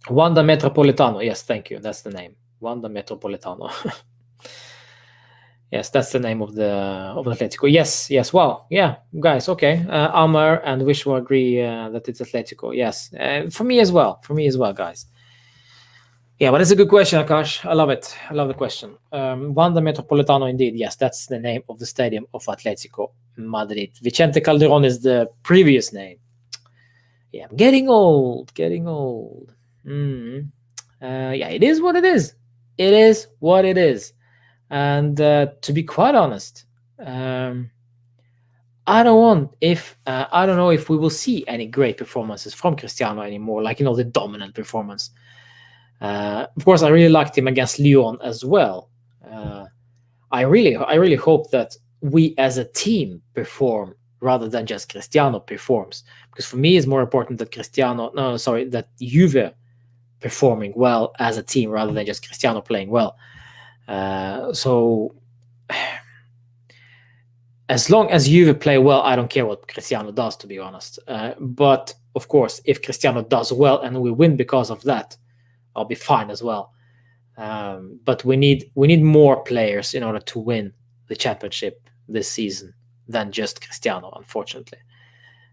Speaker 1: Wanda Metropolitano. Yes, thank you. That's the name, Wanda Metropolitano. Yes, that's the name of the Atletico. Yes. Well, yeah, guys. Okay, Amar and Vishwa agree that it's Atletico. Yes, for me as well. Guys. Yeah, but it's a good question, Akash. I love it. I love the question. Wanda Metropolitano, indeed. Yes, that's the name of the stadium of Atletico Madrid. Vicente Calderon is the previous name. Yeah, I'm getting old. Yeah, it is what it is. It is what it is. And to be quite honest, I don't know if we will see any great performances from Cristiano anymore, like the dominant performance. Of course, I really liked him against Lyon as well. I really hope that we as a team perform rather than just Cristiano performs, because for me it's more important that that Juve performing well as a team rather than just Cristiano playing well. So as long as Juve play well, I don't care what Cristiano does, to be honest. But of course, if Cristiano does well and we win because of that, I'll be fine as well. But we need more players in order to win the championship this season than just Cristiano. Unfortunately,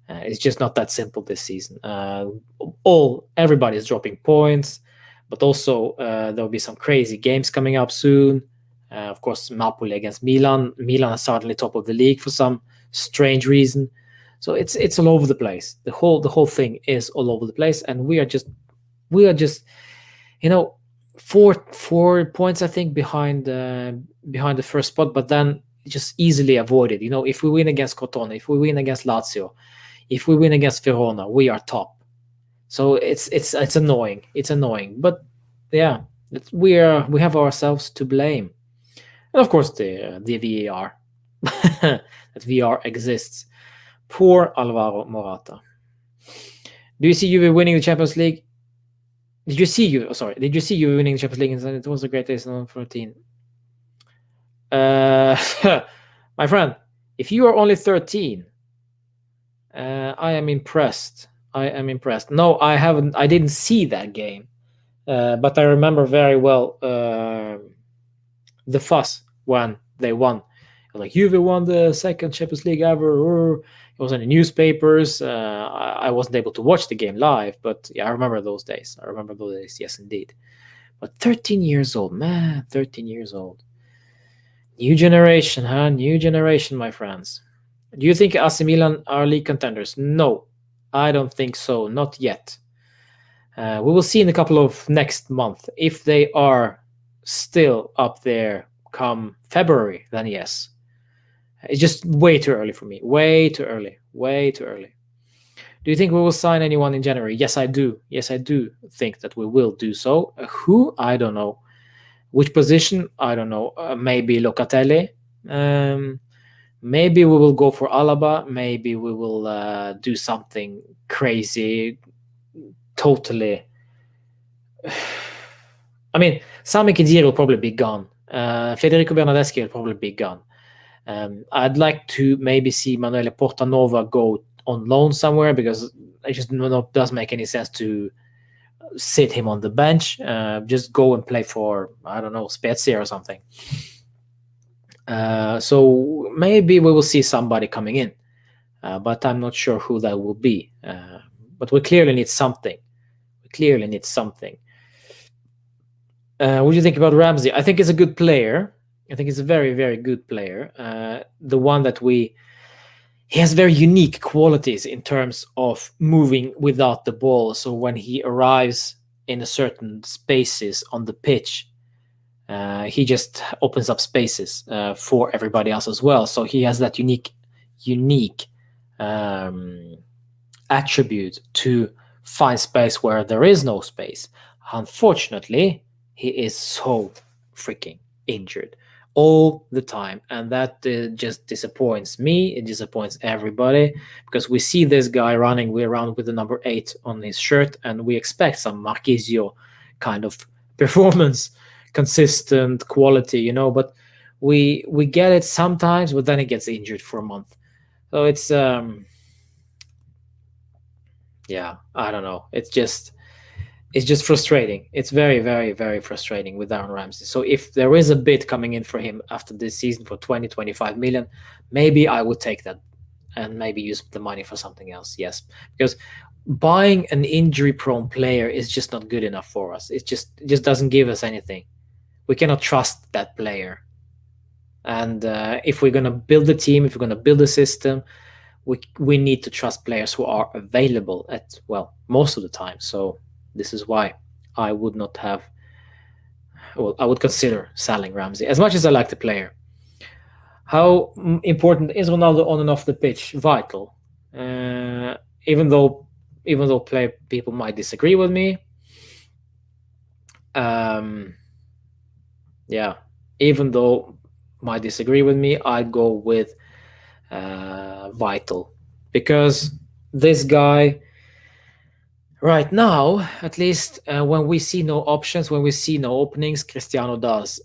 Speaker 1: it's just not that simple this season. Everybody is dropping points, but also there'll be some crazy games coming up soon. Of course, Napoli against Milan. Milan is suddenly top of the league for some strange reason. So it's all over the place. The whole thing is all over the place, and we are just 4 points, I think, behind the first spot, but then just easily avoided. If we win against Crotone, if we win against Lazio, if we win against Verona, we are top. So it's annoying. It's annoying, but yeah, we have ourselves to blame, and of course the VAR. That VAR exists. Poor Alvaro Morata. Do you see Juve winning the Champions League? Did you see you winning the Champions League? And it was a great day in 2014. My friend, if you are only 13, I am impressed. No, I haven't. I didn't see that game, but I remember very well the fuss when they won. Like, Juve won the second Champions League ever. It was in the newspapers. I wasn't able to watch the game live, but yeah, I remember those days. Yes, indeed. But 13 years old, man, 13 years old. New generation, huh? New generation, my friends. Do you think AC Milan are league contenders? No, I don't think so. Not yet. We will see in a couple of next month. If they are still up there come February, then yes. It's just way too early for me. Way too early. Do you think we will sign anyone in January? Yes, I do. Think that we will do so. Who? I don't know. Which position? I don't know. Maybe Locatelli. Maybe we will go for Alaba. Maybe we will do something crazy. Totally. I mean, Sami Khedira will probably be gone. Federico Bernardeschi will probably be gone. I'd like to maybe see Manuel Portanova go on loan somewhere, because it just doesn't make any sense to sit him on the bench. Just go and play for, I don't know, Spezia or something. So maybe we will see somebody coming in, but I'm not sure who that will be. But we clearly need something. We clearly need something. What do you think about Ramsey? I think he's a good player. I think he's a very, very good player. The one that he has very unique qualities in terms of moving without the ball. So when he arrives in a certain spaces on the pitch, he just opens up spaces for everybody else as well. So he has that unique attribute to find space where there is no space. Unfortunately, he is so freaking injured all the time, and that just disappoints me. It disappoints everybody, because we see this guy running around with the number 8 on his shirt, and we expect some Marquisio kind of performance, consistent quality, but we get it sometimes, but then he gets injured for a month. So it's I don't know. It's just frustrating. It's very, very, very frustrating with Aaron Ramsey. So if there is a bid coming in for him after this season for 20-25 million, maybe I would take that and maybe use the money for something else. Yes, because buying an injury-prone player is just not good enough for us. It just doesn't give us anything. We cannot trust that player. And if we're going to build a team, if we're going to build a system, we need to trust players who are available at, well, most of the time. So this is why I would not have, well, I would consider selling Ramsey, as much as I like the player. How important is Ronaldo on and off the pitch? Vital. Even though people might disagree with me. Even though might disagree with me, I'd go with Vital, because this guy right now, at least when we see no options, when we see no openings, Cristiano does.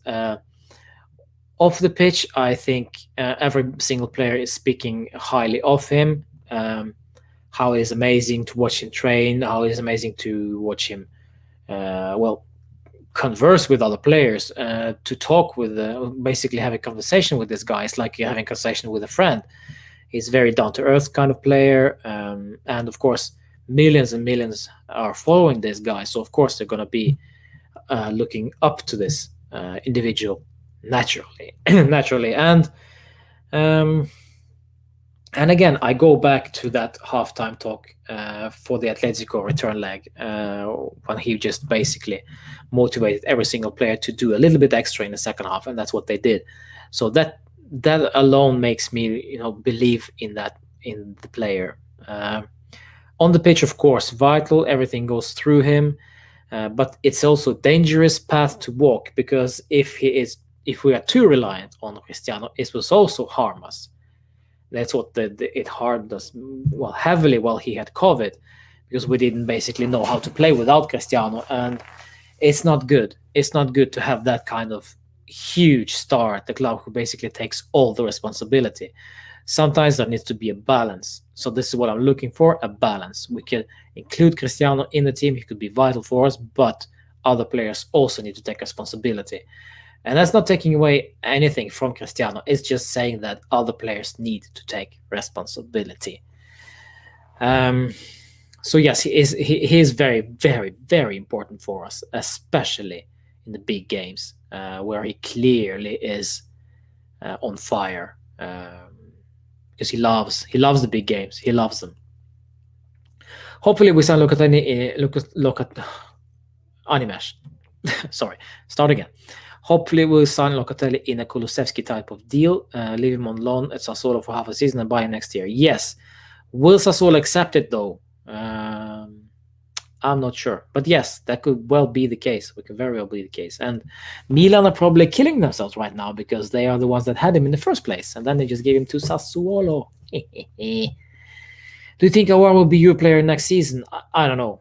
Speaker 1: Off the pitch, I think every single player is speaking highly of him. How it is amazing to watch him train, how it is amazing to watch him converse with other players, to talk with, basically have a conversation with this guy. It's like you're having a conversation with a friend. He's very down-to-earth kind of player, and of course millions and millions are following this guy, so of course they're going to be looking up to this individual naturally. And again, I go back to that halftime talk for the Atletico return leg, when he just basically motivated every single player to do a little bit extra in the second half, and that's what they did. So that alone makes me, believe in the player. On the pitch, of course, Vital, everything goes through him, but it's also a dangerous path to walk, because if we are too reliant on Cristiano, it will also harm us. That's what it harmed us heavily while he had COVID, because we didn't basically know how to play without Cristiano, and it's not good. It's not good to have that kind of huge star at the club who basically takes all the responsibility. Sometimes there needs to be a balance. So this is what I'm looking for, a balance. We can include Cristiano in the team. He could be vital for us, but other players also need to take responsibility. And that's not taking away anything from Cristiano. It's just saying that other players need to take responsibility. So yes, he is very, very, very important for us, especially in the big games, where he clearly is on fire, because he loves the big games. He loves them. Hopefully we sign Animesh. Sorry, start again. Hopefully we'll sign Locatelli in a Kulusevski type of deal, leave him on loan at Sassuolo for half a season and buy him next year. Yes. Will Sassuolo accept it though? I'm not sure. But yes, that could well be the case. It could very well be the case. And Milan are probably killing themselves right now, because they are the ones that had him in the first place. And then they just gave him to Sassuolo. Do you think Aouar will be your player next season? I don't know.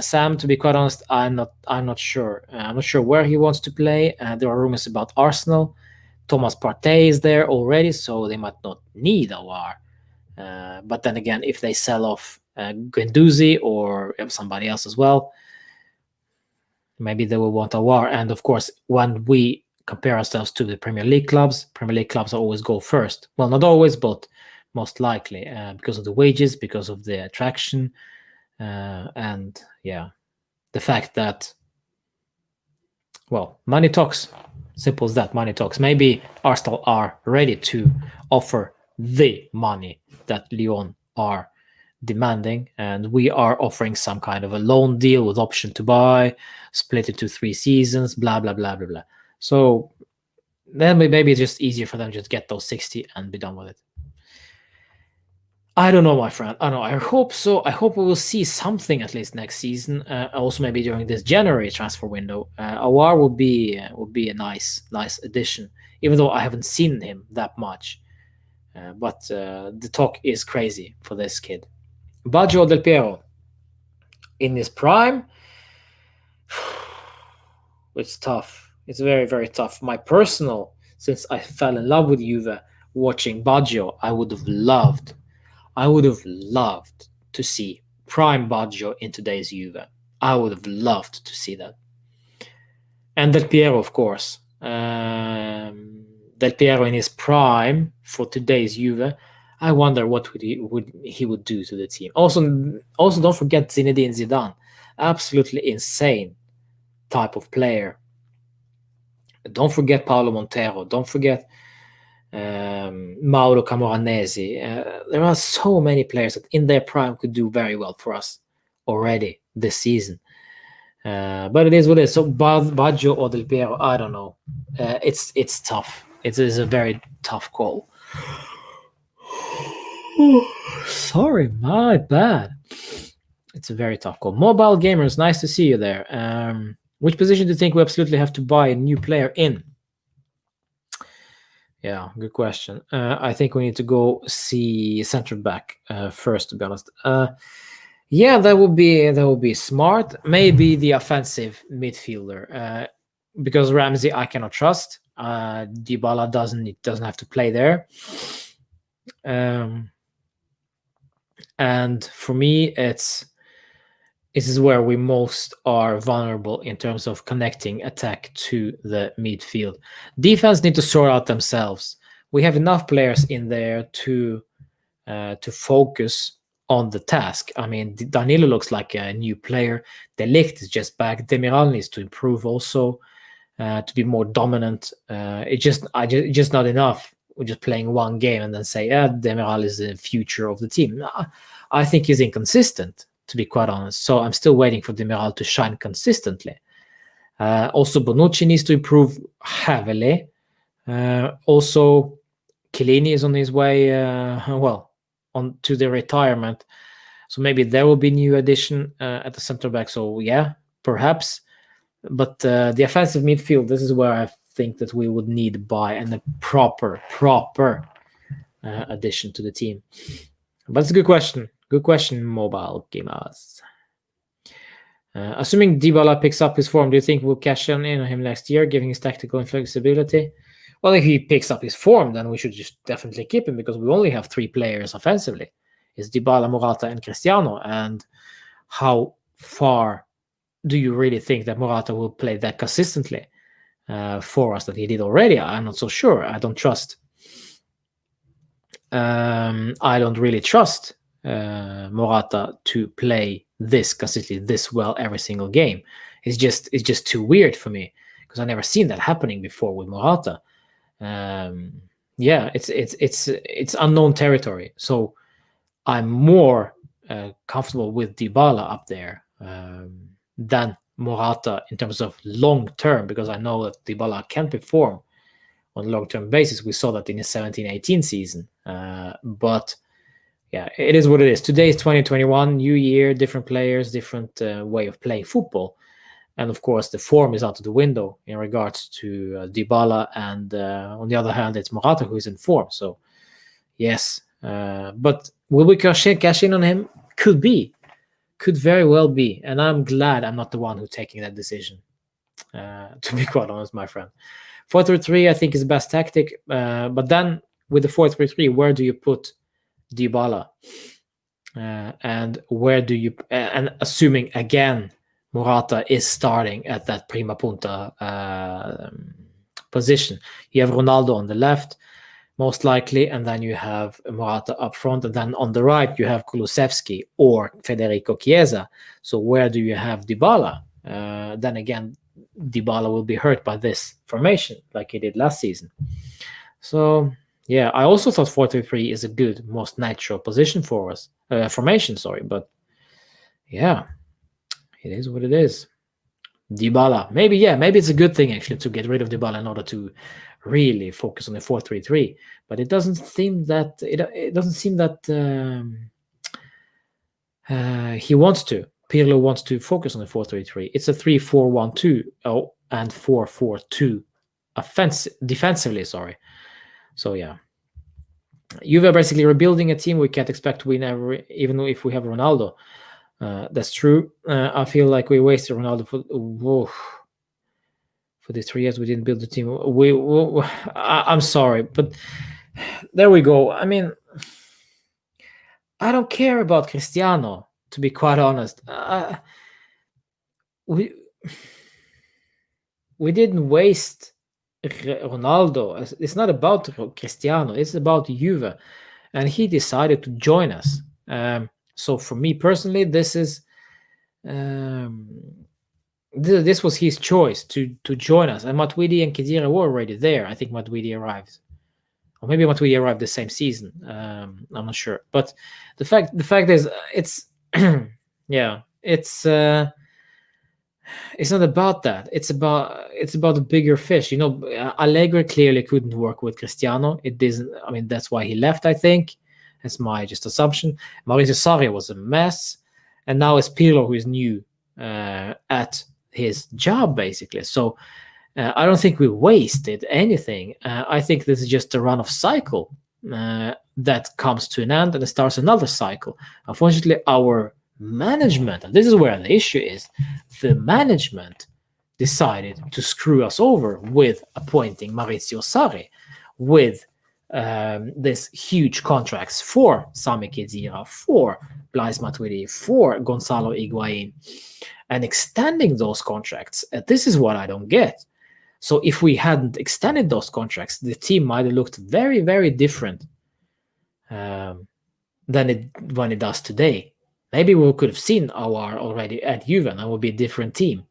Speaker 1: Sam, to be quite honest, I'm not sure. I'm not sure where he wants to play. There are rumors about Arsenal. Thomas Partey is there already, so they might not need Awar. But then again, if they sell off Guendouzi or somebody else as well, maybe they will want Awar. And of course, when we compare ourselves to the Premier League clubs always go first. Well, not always, but most likely because of the wages, because of the attraction, and yeah, the fact that, well, money talks. Simple as that. Money talks. Maybe Arsenal are ready to offer the money that Lyon are demanding, and we are offering some kind of a loan deal with option to buy, split into 3 seasons, blah blah blah blah blah. So then maybe it's just easier for them to just get those 60 and be done with it. I don't know, my friend. I don't know. I hope so. I hope we will see something at least next season. Also, maybe during this January transfer window, Awar would be a nice addition. Even though I haven't seen him that much, but the talk is crazy for this kid. Baggio Del Piero, in his prime, it's tough. It's very, very tough. My personal, since I fell in love with Juve watching Baggio, I would have loved to see prime Baggio in today's Juve. I would have loved to see that. And Del Piero, of course. Del Piero in his prime for today's Juve. I wonder what he would do to the team. Also, don't forget Zinedine Zidane. Absolutely insane type of player. Don't forget Paolo Montero. Don't forget Mauro Camoranesi. There are so many players that in their prime could do very well for us already this season. But it is what it is. So Baggio or Del Piero, I don't know. It's tough. It is a very tough call. Sorry, my bad. It's a very tough call. Mobile Gamers, nice to see you there. Which position do you think we absolutely have to buy a new player in? Yeah, good question. I think we need to go see center back first, to be honest. Yeah, that would be smart. Maybe the offensive midfielder, because Ramsey I cannot trust. Dybala doesn't have to play there. And for me, this is where we most are vulnerable in terms of connecting attack to the midfield. Defense need to sort out themselves. We have enough players in there to focus on the task. I mean, Danilo looks like a new player. De Ligt is just back. Demiral needs to improve also to be more dominant. It's just not enough. We're just playing one game and then say, Demiral is the future of the team. I think he's inconsistent, to be quite honest. So I'm still waiting for Demiral to shine consistently. Also, Bonucci needs to improve heavily. Also, Chiellini is on his way, on to the retirement. So maybe there will be new addition at the center back. So yeah, perhaps. But the offensive midfield, this is where I think that we would need to buy and a proper addition to the team. But it's a good question. Good question, Mobile Gamers. Assuming Dybala picks up his form, do you think we'll cash in on him next year, giving his tactical inflexibility? Well, if he picks up his form, then we should just definitely keep him, because we only have 3 players offensively. It's Dybala, Morata, and Cristiano. And how far do you really think that Morata will play that consistently for us that he did already? I'm not so sure. I don't trust. I don't really trust Morata to play this consistently this well every single game. It's just too weird for me, because I've never seen that happening before with Morata. Yeah, it's unknown territory. So I'm more comfortable with Dybala up there than Morata in terms of long term, because I know that Dybala can perform on a long-term basis. We saw that in the 17-18 season. But yeah, it is what it is. Today is 2021, new year, different players, different way of playing football. And of course, the form is out of the window in regards to Dybala. And on the other hand, it's Morata who is in form. So yes, but will we cash in on him? Could be. Could very well be. And I'm glad I'm not the one who's taking that decision, to be quite honest, my friend. 4-3-3, I think, is the best tactic. But then with the 4-3-3, where do you put Dybala? And where do you... and assuming, again, Morata is starting at that prima punta position. You have Ronaldo on the left, most likely, and then you have Morata up front, and then on the right you have Kulusevski or Federico Chiesa. So where do you have Dybala? Then again, Dybala will be hurt by this formation, like he did last season. So yeah, I also thought 4-3-3 is a good, most natural position for us, formation. Sorry, but yeah, it is what it is. Dybala, maybe it's a good thing actually to get rid of Dybala in order to really focus on the 4-3-3. But it doesn't seem that he wants to. Pirlo wants to focus on the 4-3-3. It's a 3-4-1-2 and 4-4-2 defensively. Sorry. So yeah, Juve are basically rebuilding a team. We can't expect to win even if we have Ronaldo. That's true. I feel like we wasted Ronaldo for the 3 years we didn't build the team. I'm sorry, but there we go. I mean, I don't care about Cristiano, to be quite honest. We didn't waste Ronaldo. It's not about Cristiano. It's about Juve, and he decided to join us. So for me personally, this is this was his choice to join us. And Matuidi and Khedira were already there. I think Matuidi arrived, or maybe Matuidi arrived the same season. I'm not sure. But the fact is, it's yeah, it's not about that. It's about a bigger fish. You know, Allegri clearly couldn't work with Cristiano. It doesn't. I mean, that's why he left, I think. That's my just assumption. Maurizio Sarri was a mess, and now it's Pirlo who is new at his job, basically. So I don't think we wasted anything. I think this is just a run of cycle that comes to an end, and it starts another cycle. Unfortunately, our management, and this is where the issue is, the management decided to screw us over with appointing Maurizio Sarri with this huge contracts for Sami Khedira, for Blaise Matuidi, for Gonzalo Higuain, and extending those contracts. This is what I don't get. So if we hadn't extended those contracts, the team might have looked very, very different than when it does today. Maybe we could have seen Aouar already at Juve, and it would be a different team.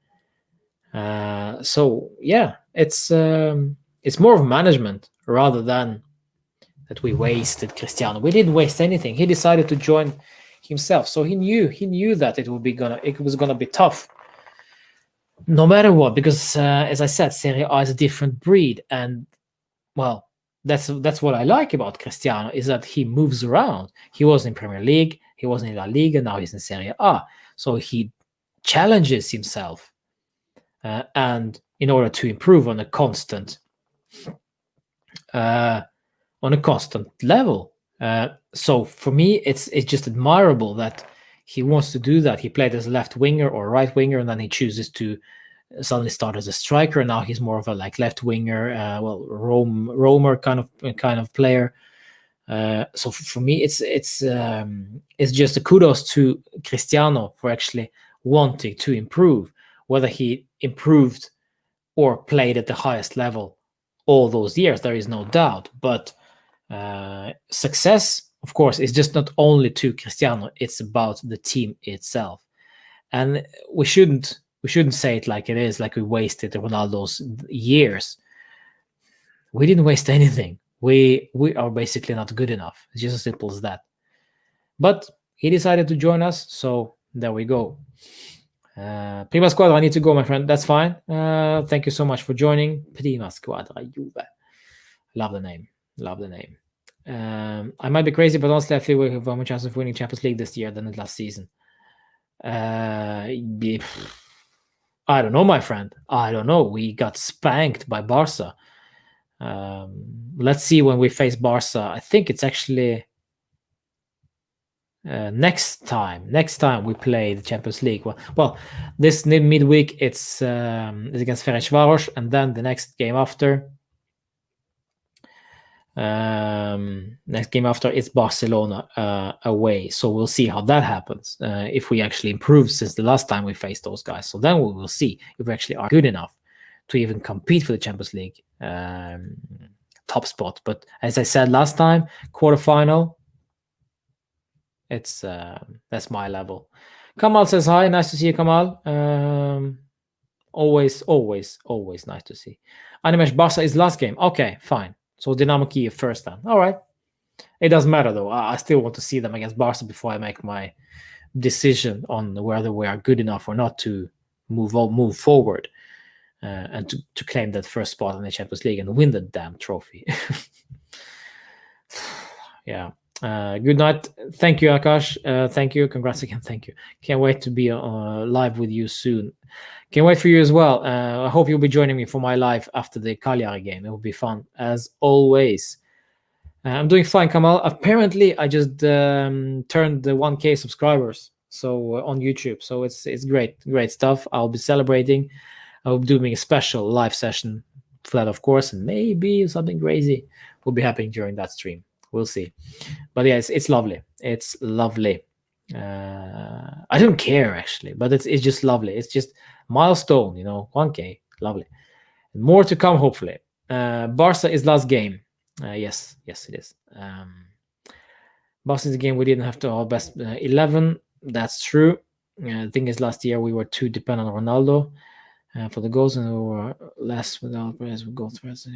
Speaker 1: So yeah, it's more of management rather than that we wasted Cristiano. We didn't waste anything. He decided to join himself, so he knew that it was gonna be tough, no matter what, because as I said, Serie A is a different breed, and well, that's what I like about Cristiano, is that he moves around. He was in Premier League, he was in La Liga, now he's in Serie A, so he challenges himself, and in order to improve on a constant level. So for me, it's just admirable that he wants to do that. He played as a left winger or right winger, and then he chooses to suddenly start as a striker. Now he's more of a left winger, roamer kind of player. So for me, it's just a kudos to Cristiano for actually wanting to improve. Whether he improved or played at the highest level all those years, there is no doubt. But success, of course, is just not only to Cristiano, it's about the team itself. And we shouldn't say it like it is, like we wasted Ronaldo's years. We didn't waste anything. We are basically not good enough. It's just as simple as that. But he decided to join us, so there we go. Prima Squadra, I need to go, my friend. That's fine. Thank you so much for joining. Prima Squadra Juve. Love the name. I might be crazy, but honestly, I feel we have more chance of winning Champions League this year than the last season. I don't know, my friend. I don't know. We got spanked by Barca. Let's see when we face Barca. I think it's actually next time we play the Champions League. Well, this midweek it's against Ferencváros, and then the next game after is Barcelona away. So we'll see how that happens, if we actually improve since the last time we faced those guys. So then we will see if we actually are good enough to even compete for the Champions League top spot. But as I said last time, quarterfinal, it's that's my level. Kamal says hi. Nice to see you, Kamal. Always nice to see. Animesh, Barca is last game. Okay, fine. So Dynamo Kiev first time. All right. It doesn't matter though. I still want to see them against Barca before I make my decision on whether we are good enough or not to move forward and to claim that first spot in the Champions League and win the damn trophy. Yeah. Good night. Thank you, Akash. Thank you. Congrats again. Thank you. Can't wait to be live with you soon. Can't wait for you as well. I hope you'll be joining me for my live after the Cagliari game. It will be fun as always. I'm doing fine, Kamal. Apparently, I just turned the 1K subscribers on YouTube. So it's great stuff. I'll be celebrating. I'll be doing a special live session for that, of course, and maybe something crazy will be happening during that stream. We'll see. But yeah, it's lovely. It's lovely. I don't care actually, but it's just lovely. It's just milestone, 1K, lovely. More to come, hopefully. Barca is last game. Yes, it is. Barca is the game we didn't have to our best 11. That's true. The thing is, last year we were too dependent on Ronaldo for the goals, and we were less without players with goal threats.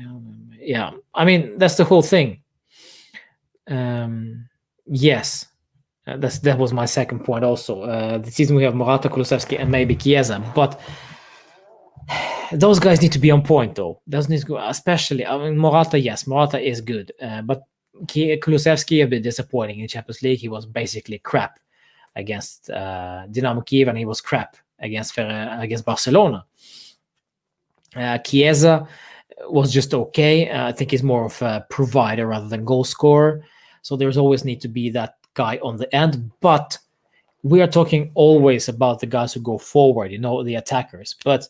Speaker 1: Yeah, I mean that's the whole thing. Yes. That was my second point also. The season we have Morata, Kulusevski, and maybe Chiesa, but those guys need to be on point though. Those need to go, especially. I mean, Morata, yes, Morata is good, but Kulusevski a bit disappointing in Champions League. He was basically crap against Dynamo Kiev, and he was crap against Barcelona. Chiesa was just okay. I think he's more of a provider rather than goal scorer. So there's always need to be that guy on the end, but we are talking always about the guys who go forward, the attackers. But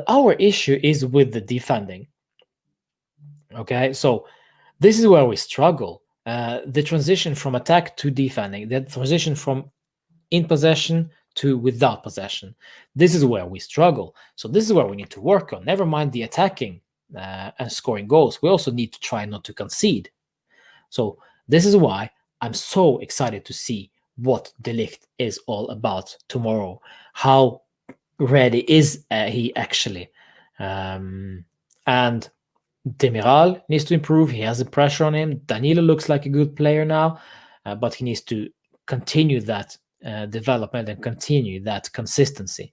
Speaker 1: our issue is with the defending. Okay, so this is where we struggle. The transition from attack to defending, the transition from in possession to without possession. This is where we struggle. So this is where we need to work on. Never mind the attacking and scoring goals. We also need to try not to concede. So this is why I'm so excited to see what De Ligt is all about tomorrow. How ready is he actually? And Demiral needs to improve. He has the pressure on him. Danilo looks like a good player now, but he needs to continue that development and continue that consistency.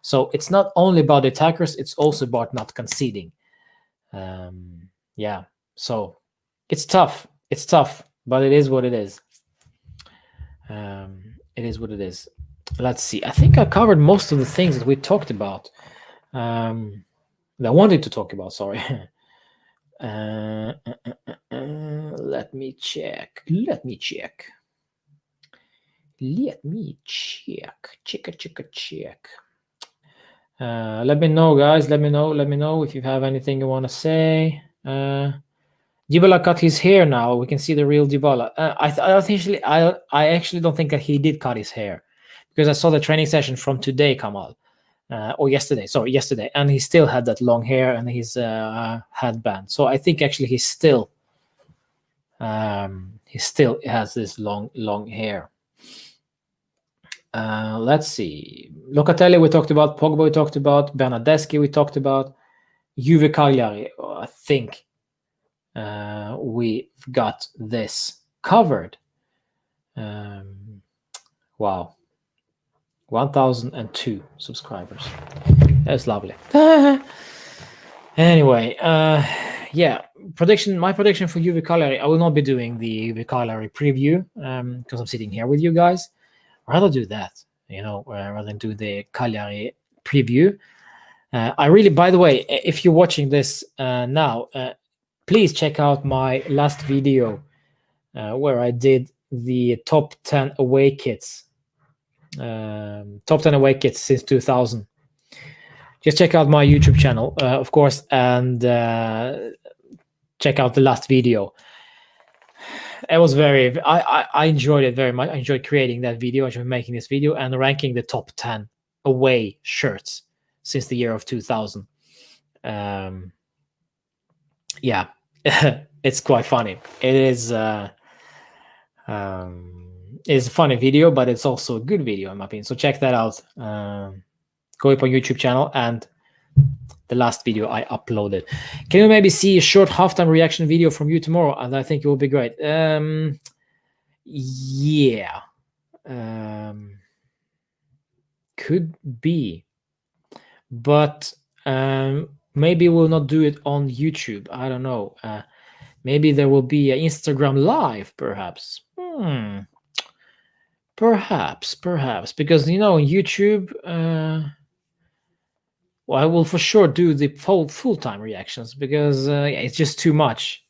Speaker 1: So it's not only about the attackers, it's also about not conceding. Yeah, so it's tough. It's tough, but it is what it is. It is what it is. Let's see. I think I covered most of the things that we talked about. That I wanted to talk about, sorry. Let me check. Check. Let me know, guys. Let me know if you have anything you want to say. Dybala cut his hair now. We can see the real Dybala. I actually don't think that he did cut his hair, because I saw the training session from today, Kamal, or yesterday. Sorry, yesterday, and he still had that long hair and his headband. So I think actually he still has this long hair. Let's see. Locatelli we talked about. Pogba we talked about. Bernardeschi we talked about. Juve Cagliari. I think we've got this covered. Wow. 1,002 subscribers. That's lovely. Anyway, yeah. My prediction for Juve Cagliari. I will not be doing the Juve Cagliari preview because I'm sitting here with you guys. I'd rather do that, rather than do the Cagliari preview. I really, by the way, if you're watching this now, please check out my last video where I did the top 10 away kits. Top 10 away kits since 2000. Just check out my YouTube channel, of course, and check out the last video. It was I enjoyed it very much. I enjoyed creating that video. I enjoyed making this video and ranking the top 10 away shirts since the year of 2000. Yeah, it's quite funny. It is it's a funny video, but it's also a good video in my opinion. So check that out. Go up on YouTube channel and the last video I uploaded. Can you maybe see a short halftime reaction video from you tomorrow? And I think it will be great. Yeah. Could be. But maybe we'll not do it on YouTube. I don't know. Maybe there will be an Instagram live, perhaps. Perhaps. Because, you know, on YouTube... well, I will for sure do the full-time reactions because yeah, it's just too much.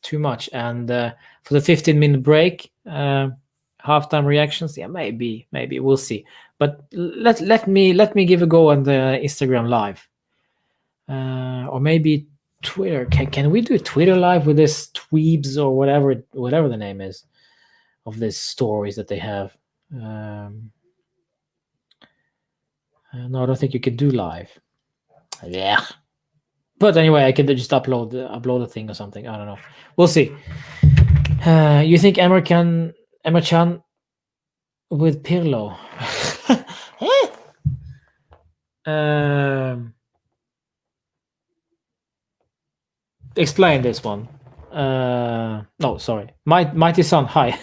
Speaker 1: And for the 15-minute break, halftime reactions, yeah, maybe we'll see. But let me give a go on the Instagram live, or maybe Twitter. Can we do Twitter live with this Tweebs or whatever the name is of these stories that they have? No, I don't think you could do live. Yeah, but anyway, I could just upload a thing or something. I don't know. We'll see. You think Emma Chan with Pirlo? Explain this one. No, sorry. Mighty Son. Hi.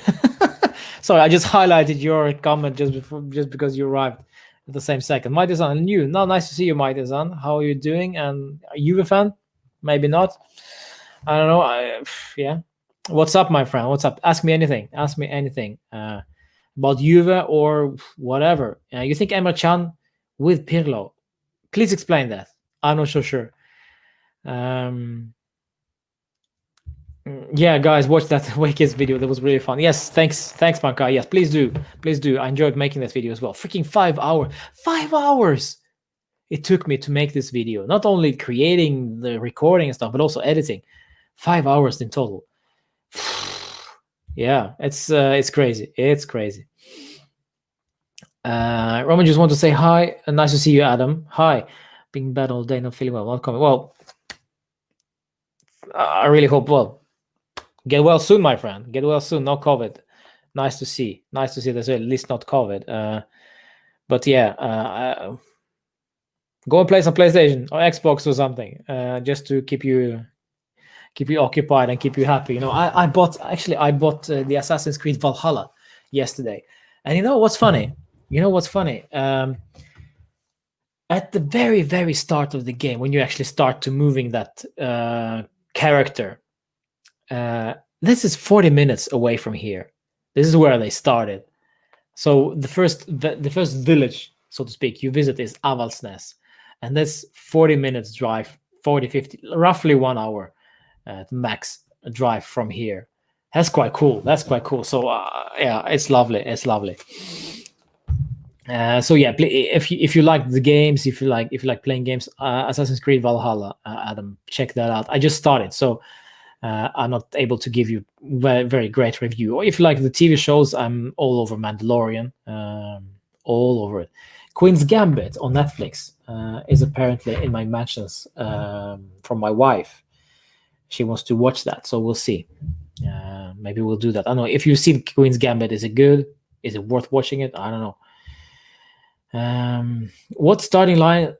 Speaker 1: Sorry, I just highlighted your comment just because you arrived at the same second. Mighty Son, and you. No, nice to see you, Mighty Son. How are you doing? And are you a fan? Maybe not. I don't know. Yeah. What's up, my friend? What's up? Ask me anything. About Juve or whatever. You think Emre Can with Pirlo? Please explain that. I'm not so sure. Yeah, guys, watch that Wake's video. That was really fun. Yes, thanks, Banka. Yes, please do. I enjoyed making this video as well. Freaking 5 hours. 5 hours it took me to make this video. Not only creating the recording and stuff, but also editing. 5 hours in total. Yeah, it's crazy. It's crazy. Roman just want to say hi. Nice to see you, Adam. Hi. Being bad all day, not feeling well. Not coming. Well, I really hope. Well, get well soon, my friend. Get well soon. No COVID. Nice to see. There's at least not COVID. But yeah, go and play some PlayStation or Xbox or something, just to keep you occupied and keep you happy. You know, I bought the Assassin's Creed Valhalla yesterday, and you know what's funny? At the very, very start of the game, when you actually start to moving that character, this is 40 minutes away from here. This is where they started. So the first village, so to speak, you visit is Avaldsnes, and that's 40 minutes drive, 50, roughly 1 hour max drive from here. That's quite cool. So yeah, it's lovely. So yeah, if you like the games, if you like playing games, Assassin's Creed Valhalla, Adam, check that out. I just started, so I'm not able to give you very, very great review. Or if you like the TV shows, I'm all over Mandalorian, all over it. Queen's Gambit on Netflix is apparently in my mentions from my wife. She wants to watch that, so we'll see. Maybe we'll do that. I don't know. If you've seen Queen's Gambit, is it good? Is it worth watching it? I don't know. What starting line?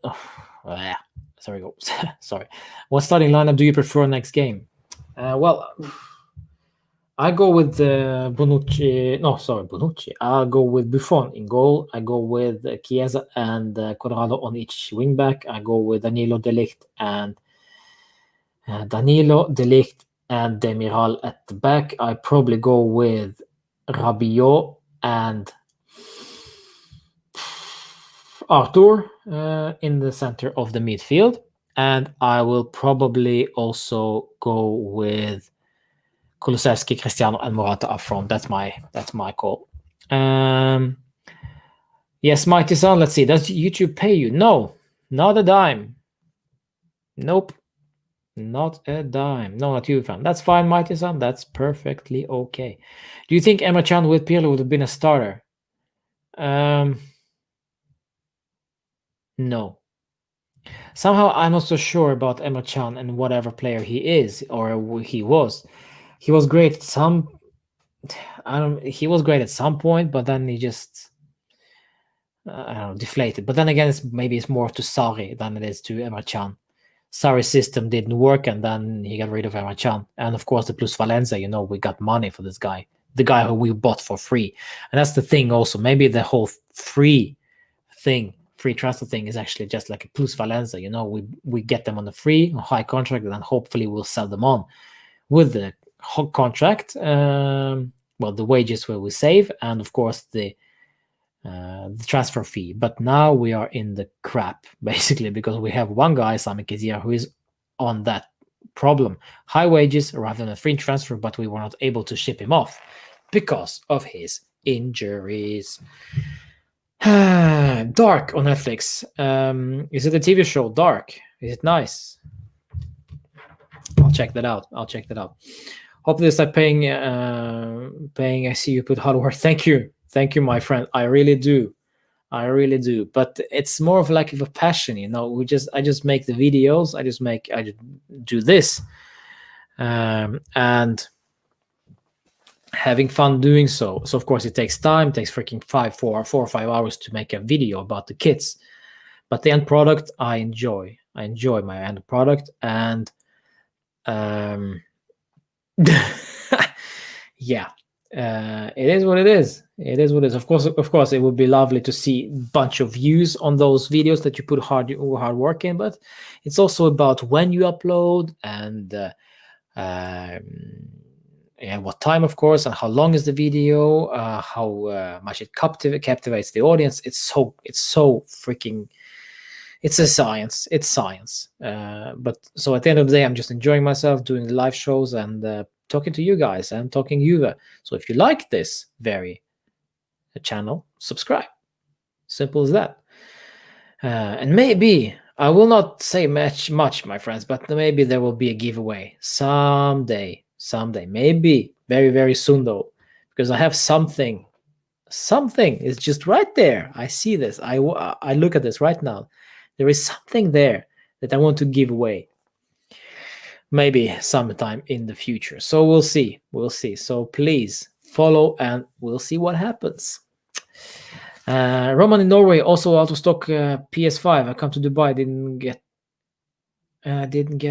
Speaker 1: Sorry, go. Sorry. What starting lineup do you prefer next game? Well, I go with Bonucci. No, sorry, Bonucci. I'll go with Buffon in goal. I go with Chiesa and Cuadrado on each wingback. I go with Danilo De Ligt and Demiral at the back. I probably go with Rabiot and Arthur in the center of the midfield. And I will probably also go with Kulusevski, Cristiano, and Morata up front. That's my call. Um, yes, Mighty Son. Let's see. Does YouTube pay you? No, not a dime. Nope, not a dime. No, not you, fam. That's fine, Mighty Son. That's perfectly okay. Do you think Emma Can with Pirlo would have been a starter? No. Somehow I'm not so sure about Emma Can and whatever player he is or he was. He was great at some. I don't. He was great at some point, but then he just I don't know, deflated. But then again, maybe it's more to Sarri than it is to Emma Can. Sarri's system didn't work, and then he got rid of Emma Can. And of course, the Plus Valencia, we got money for this guy, the guy who we bought for free. And that's the thing also. Maybe the whole free transfer thing is actually just like a Plus Valencia. We get them on the free, high contract, and then hopefully we'll sell them on with the contract. Well, the wages will we save, and of course the transfer fee. But now we are in the crap basically because we have one guy, Sami Khedira, who is on that problem: high wages rather than a free transfer, but we were not able to ship him off because of his injuries. Dark on Netflix. Is it a TV show? Dark. Is it nice? I'll check that out. Hopefully, start paying. I see you put hard work. Thank you, my friend. I really do. But it's more of like a passion, I just make the videos. I just do this, and having fun doing so. So of course it takes time. It takes freaking 4 or 5 hours to make a video about the kits. But the end product, I enjoy. I enjoy my end product, and yeah, it is what it is. Of course, it would be lovely to see a bunch of views on those videos that you put hard work in. But it's also about when you upload and what time, of course, and how long is the video, how much it captivates the audience. It's so freaking. It's a science. It's science. But so at the end of the day, I'm just enjoying myself doing the live shows and talking to you guys and talking Juve. So if you like this channel, subscribe. Simple as that. And maybe I will not say much, my friends, but maybe there will be a giveaway someday. Maybe very, very soon though, because I have something. Something is just right there. I see this. I look at this right now. There is something there that I want to give away. Maybe sometime in the future. So we'll see. So please follow and we'll see what happens. Roman in Norway, also out of stock PS5. I come to Dubai, didn't get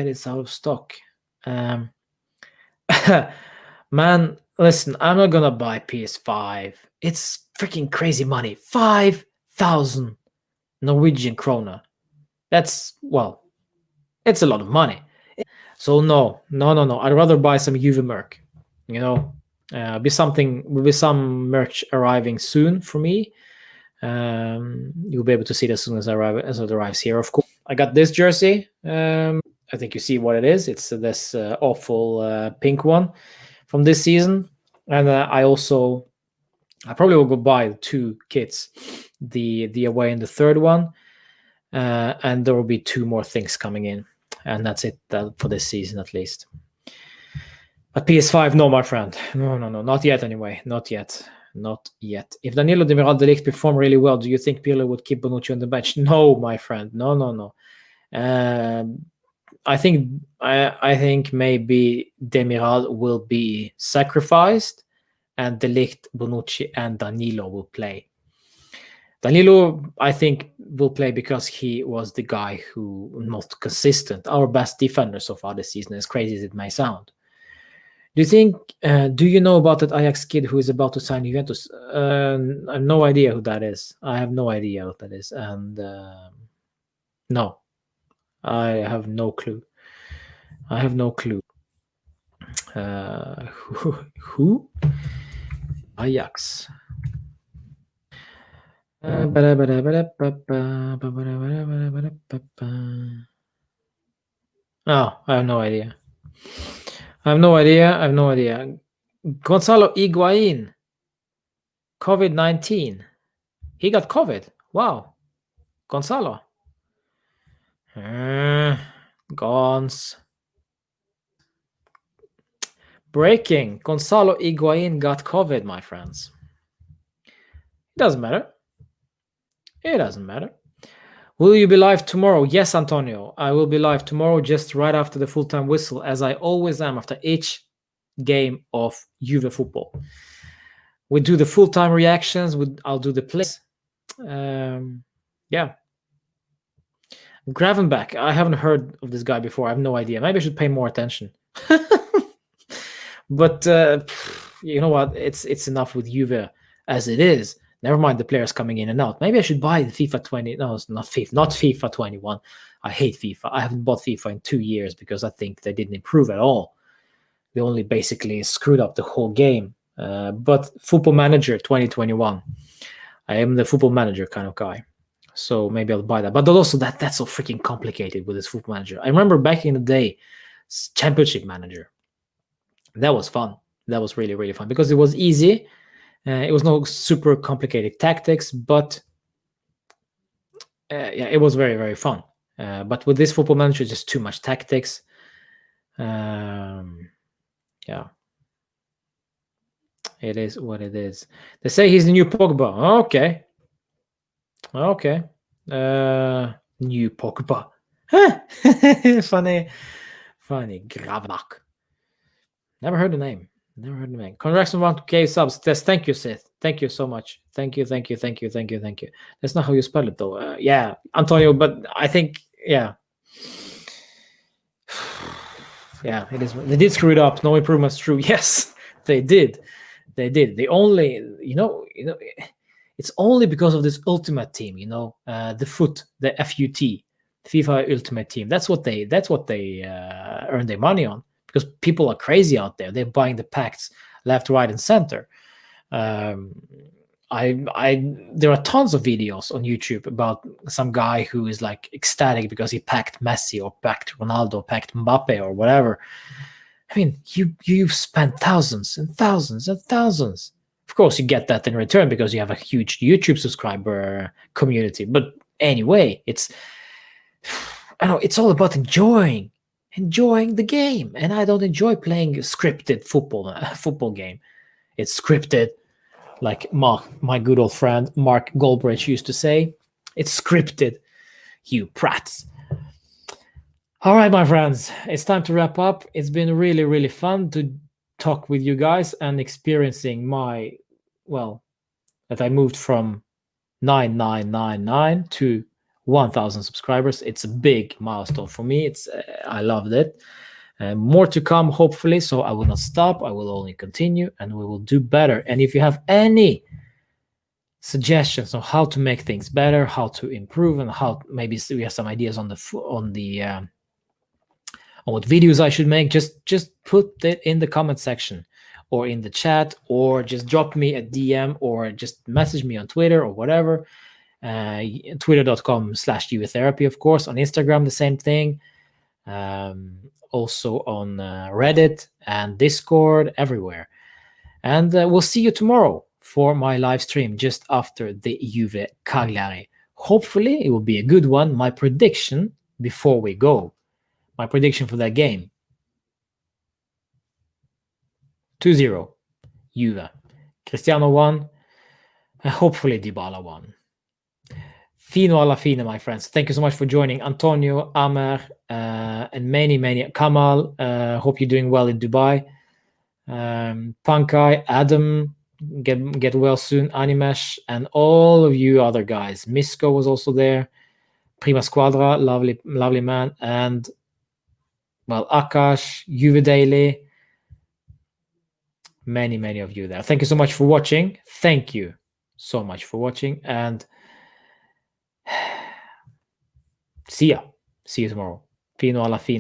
Speaker 1: it out of stock. Man, listen, I'm not gonna buy PS5. It's freaking crazy money. 5,000 Norwegian krona. That's, well, it's a lot of money. So no. I'd rather buy some Juve merch. Will be some merch arriving soon for me. You'll be able to see it as soon as it arrives here. Of course, I got this jersey. I think you see what it is. It's this awful pink one from this season, and I probably will go buy 2 kits, the away and the third one, and there will be 2 more things coming in, and that's it for this season at least. But PS5, no, my friend, no, not yet. Anyway, not yet. If Danilo, Demiral, De Ligt perform really well, do you think Pirlo would keep Bonucci on the bench? No, my friend, no. I think maybe Demiral will be sacrificed, and De Ligt, Bonucci, and Danilo will play. Danilo, I think, will play because he was the guy who not consistent, our best defender so far this season, as crazy as it may sound. Do you know about that Ajax kid who is about to sign Juventus? I have no idea who that is. And no, I have no clue. Who? Ajax. Oh, I have no idea. I have no idea. I have no idea. Gonzalo Higuain, COVID-19. He got COVID. Wow. Gonzalo. Gons. Breaking. Gonzalo Higuain got COVID, my friends. It doesn't matter. It doesn't matter. Will you be live tomorrow? Yes, Antonio. I will be live tomorrow just right after the full-time whistle, as I always am after each game of Juve football. We do the full-time reactions. I'll do the plays. Yeah. Gravenbach. I haven't heard of this guy before. I have no idea. Maybe I should pay more attention. But you know what? It's enough with Juve as it is. Never mind the players coming in and out. Maybe I should buy the FIFA 20. No, it's not FIFA 21. I hate FIFA. I haven't bought FIFA in 2 years because I think they didn't improve at all. They only basically screwed up the whole game. But Football Manager 2021. I am the Football Manager kind of guy. So maybe I'll buy that. But also that's so freaking complicated with this Football Manager. I remember back in the day, Championship Manager. That was fun. That was really, really fun because it was easy. It was no super complicated tactics, but yeah, it was very, very fun. But with this Football Manager, just too much tactics. Yeah. It is what it is. They say he's the new Pogba. Okay. New Pogba. Funny. Gravak. Never heard the name. Congrats on 1K subs. Thank you, Sith. Thank you so much. Thank you. That's not how you spell it, though. Yeah, Antonio, but I think, yeah. Yeah, it is. They did screw it up. No improvements. True. Yes, they did. They only, it's only because of this Ultimate Team, the FUT, the FUT, FIFA Ultimate Team. That's what they earn their money on, because people are crazy out there. They're buying the packs left, right, and center. There are tons of videos on YouTube about some guy who is like ecstatic because he packed Messi or packed Ronaldo, packed Mbappe or whatever. I mean, you've spent thousands and thousands and thousands. Of course, you get that in return because you have a huge YouTube subscriber community. But anyway, it's all about enjoying the game. And I don't enjoy playing scripted football game. It's scripted, like my good old friend Mark Goldbridge used to say. It's scripted, you prats. All right, my friends, it's time to wrap up. It's been really, really fun to talk with you guys and experiencing that I moved from 9,999 to 1,000 subscribers. It's a big milestone for me. I loved it. More to come, hopefully, so I will not stop. I will only continue, and we will do better. And if you have any suggestions on how to make things better, how to improve, and how maybe we have some ideas on what videos I should make, just put it in the comment section or in the chat, or just drop me a DM or just message me on Twitter or whatever. Twitter.com/Juvetherapy, of course. On Instagram, the same thing. Also on Reddit and Discord, everywhere. And we'll see you tomorrow for my live stream just after the Juve Cagliari. Hopefully, it will be a good one. My prediction before we go. My prediction for that game: 2-0 Juve. Cristiano won, and hopefully Dybala won. Fino alla fine, my friends. Thank you so much for joining. Antonio, Amer, and many. Kamal, hope you're doing well in Dubai. Pankai, Adam, get well soon. Animesh, and all of you other guys. Misko was also there. Prima Squadra, lovely man. And Akash, Juve Daily, many of you there. Thank you so much for watching. Thank you so much for watching, and see you tomorrow. Fino alla fine.